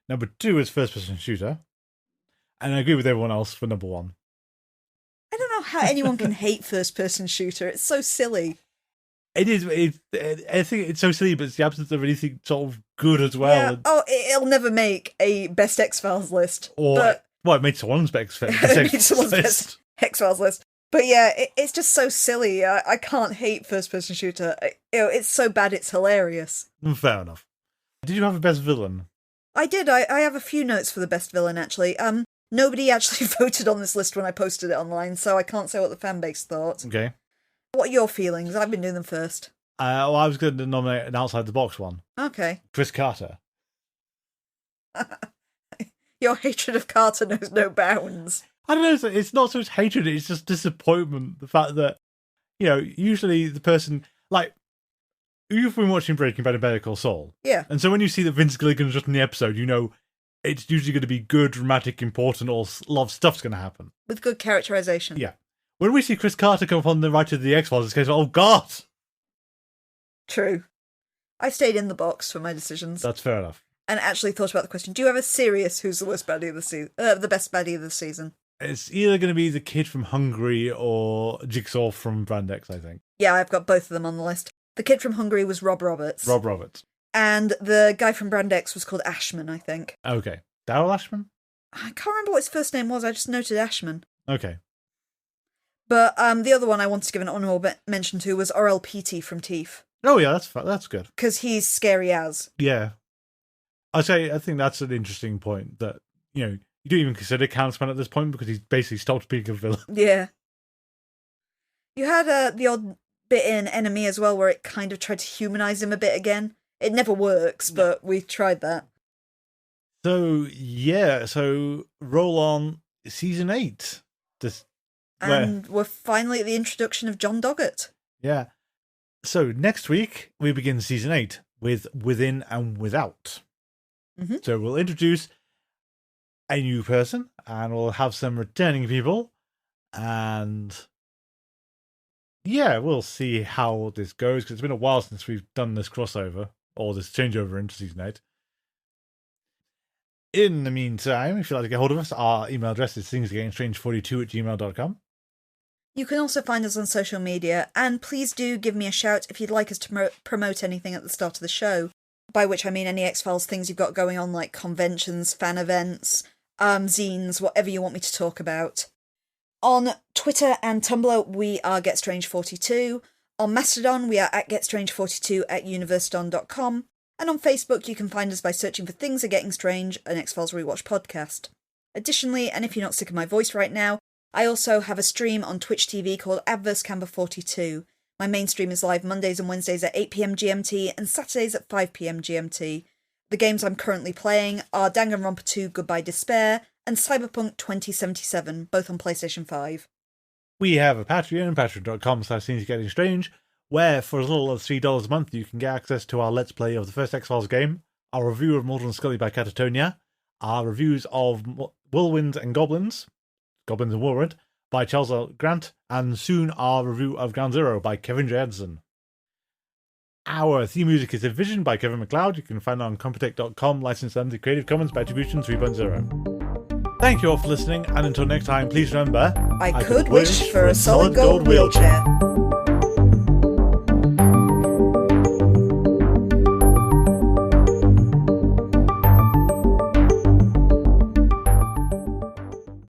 Speaker 1: Number 2 is First Person Shooter. And I agree with everyone else for number 1.
Speaker 2: I don't know how anyone can hate First Person Shooter. It's so silly.
Speaker 1: It is. I think it's so silly, but it's the absence of anything sort of good as well.
Speaker 2: Yeah. Oh, it'll never make a Best X-Files list.
Speaker 1: It made someone's best list.
Speaker 2: X-Files list. But yeah, it's just so silly. I can't hate first-person shooter. It's so bad it's hilarious.
Speaker 1: Fair enough. Did you have a best villain?
Speaker 2: I did. I have a few notes for the best villain, actually. Nobody actually voted on this list when I posted it online, so I can't say what the fanbase thought.
Speaker 1: Okay.
Speaker 2: What are your feelings? I've been doing them first.
Speaker 1: Well, I was going to nominate an outside-the-box one.
Speaker 2: Okay.
Speaker 1: Chris Carter.
Speaker 2: Your hatred of Carter knows no bounds.
Speaker 1: I don't know, it's not so much hatred, it's just disappointment. The fact that, usually the person, like, you've been watching Breaking Bad and Better Call Saul.
Speaker 2: Yeah.
Speaker 1: And so when you see that Vince Gilligan's just in the episode, it's usually going to be good, dramatic, important, or a lot of stuff's going to happen.
Speaker 2: With good characterization.
Speaker 1: Yeah. When we see Chris Carter come upon the writer of the X-Files, it's kind of, oh God!
Speaker 2: True. I stayed in the box for my decisions.
Speaker 1: That's fair enough.
Speaker 2: And actually thought about the question, do you have a serious who's the worst baddie of the season? The best baddie of the season?
Speaker 1: It's either going to be the kid from Hungary or Jigsaw from Brand X, I think.
Speaker 2: Yeah, I've got both of them on the list. The kid from Hungary was Rob Roberts.
Speaker 1: Rob Roberts.
Speaker 2: And the guy from Brand X was called Ashman, I think.
Speaker 1: Okay. Daryl Ashman?
Speaker 2: I can't remember what his first name was, I just noted Ashman.
Speaker 1: Okay.
Speaker 2: But the other one I wanted to give an honourable mention to was R.L. Peaty from Teeth.
Speaker 1: Oh yeah, that's good.
Speaker 2: Because he's scary as.
Speaker 1: Yeah. I think that's an interesting point that, you don't even consider Countsman at this point because he's basically stopped being a villain.
Speaker 2: Yeah. You had the odd bit in Enemy as well where it kind of tried to humanise him a bit again. It never works, but we tried that.
Speaker 1: So, yeah, roll on season 8.
Speaker 2: We're finally at the introduction of John Doggett.
Speaker 1: Yeah. So next week, we begin season 8 with Within and Without. Mm-hmm. So we'll introduce a new person, and we'll have some returning people, and yeah, we'll see how this goes, because it's been a while since we've done this crossover, or this changeover into season 8. In the meantime, if you'd like to get hold of us, our email address is thingsagainstrange42@gmail.com.
Speaker 2: You can also find us on social media, and please do give me a shout if you'd like us to promote anything at the start of the show, by which I mean any X-Files things you've got going on, like conventions, fan events, zines, whatever you want me to talk about. On Twitter and Tumblr, we are GetStrange42. On Mastodon, we are at GetStrange42@universedon.com. And on Facebook, you can find us by searching for Things Are Getting Strange, an X-Files Rewatch podcast. Additionally, and if you're not sick of my voice right now, I also have a stream on Twitch TV called AdverseCamber42. My main stream is live Mondays and Wednesdays at 8 PM GMT and Saturdays at 5 PM GMT. The games I'm currently playing are Danganronpa 2 Goodbye Despair and Cyberpunk 2077, both on PlayStation 5.
Speaker 1: We have a Patreon, patreon.com/ScenesGettingStrange, where for as little as $3 a month you can get access to our Let's Play of the first X-Files game, our review of Mulder and Scully by Catatonia, our reviews of Whirlwinds and Goblins and Whirlwind, by Charles L. Grant, and soon our review of Ground Zero by Kevin J. Edson. Our theme music is Vision by Kevin MacLeod. You can find it on Computech.com, licensed under Creative Commons by Attribution 3.0. Thank you all for listening, and until next time, please remember,
Speaker 2: I could wish for a solid gold wheelchair.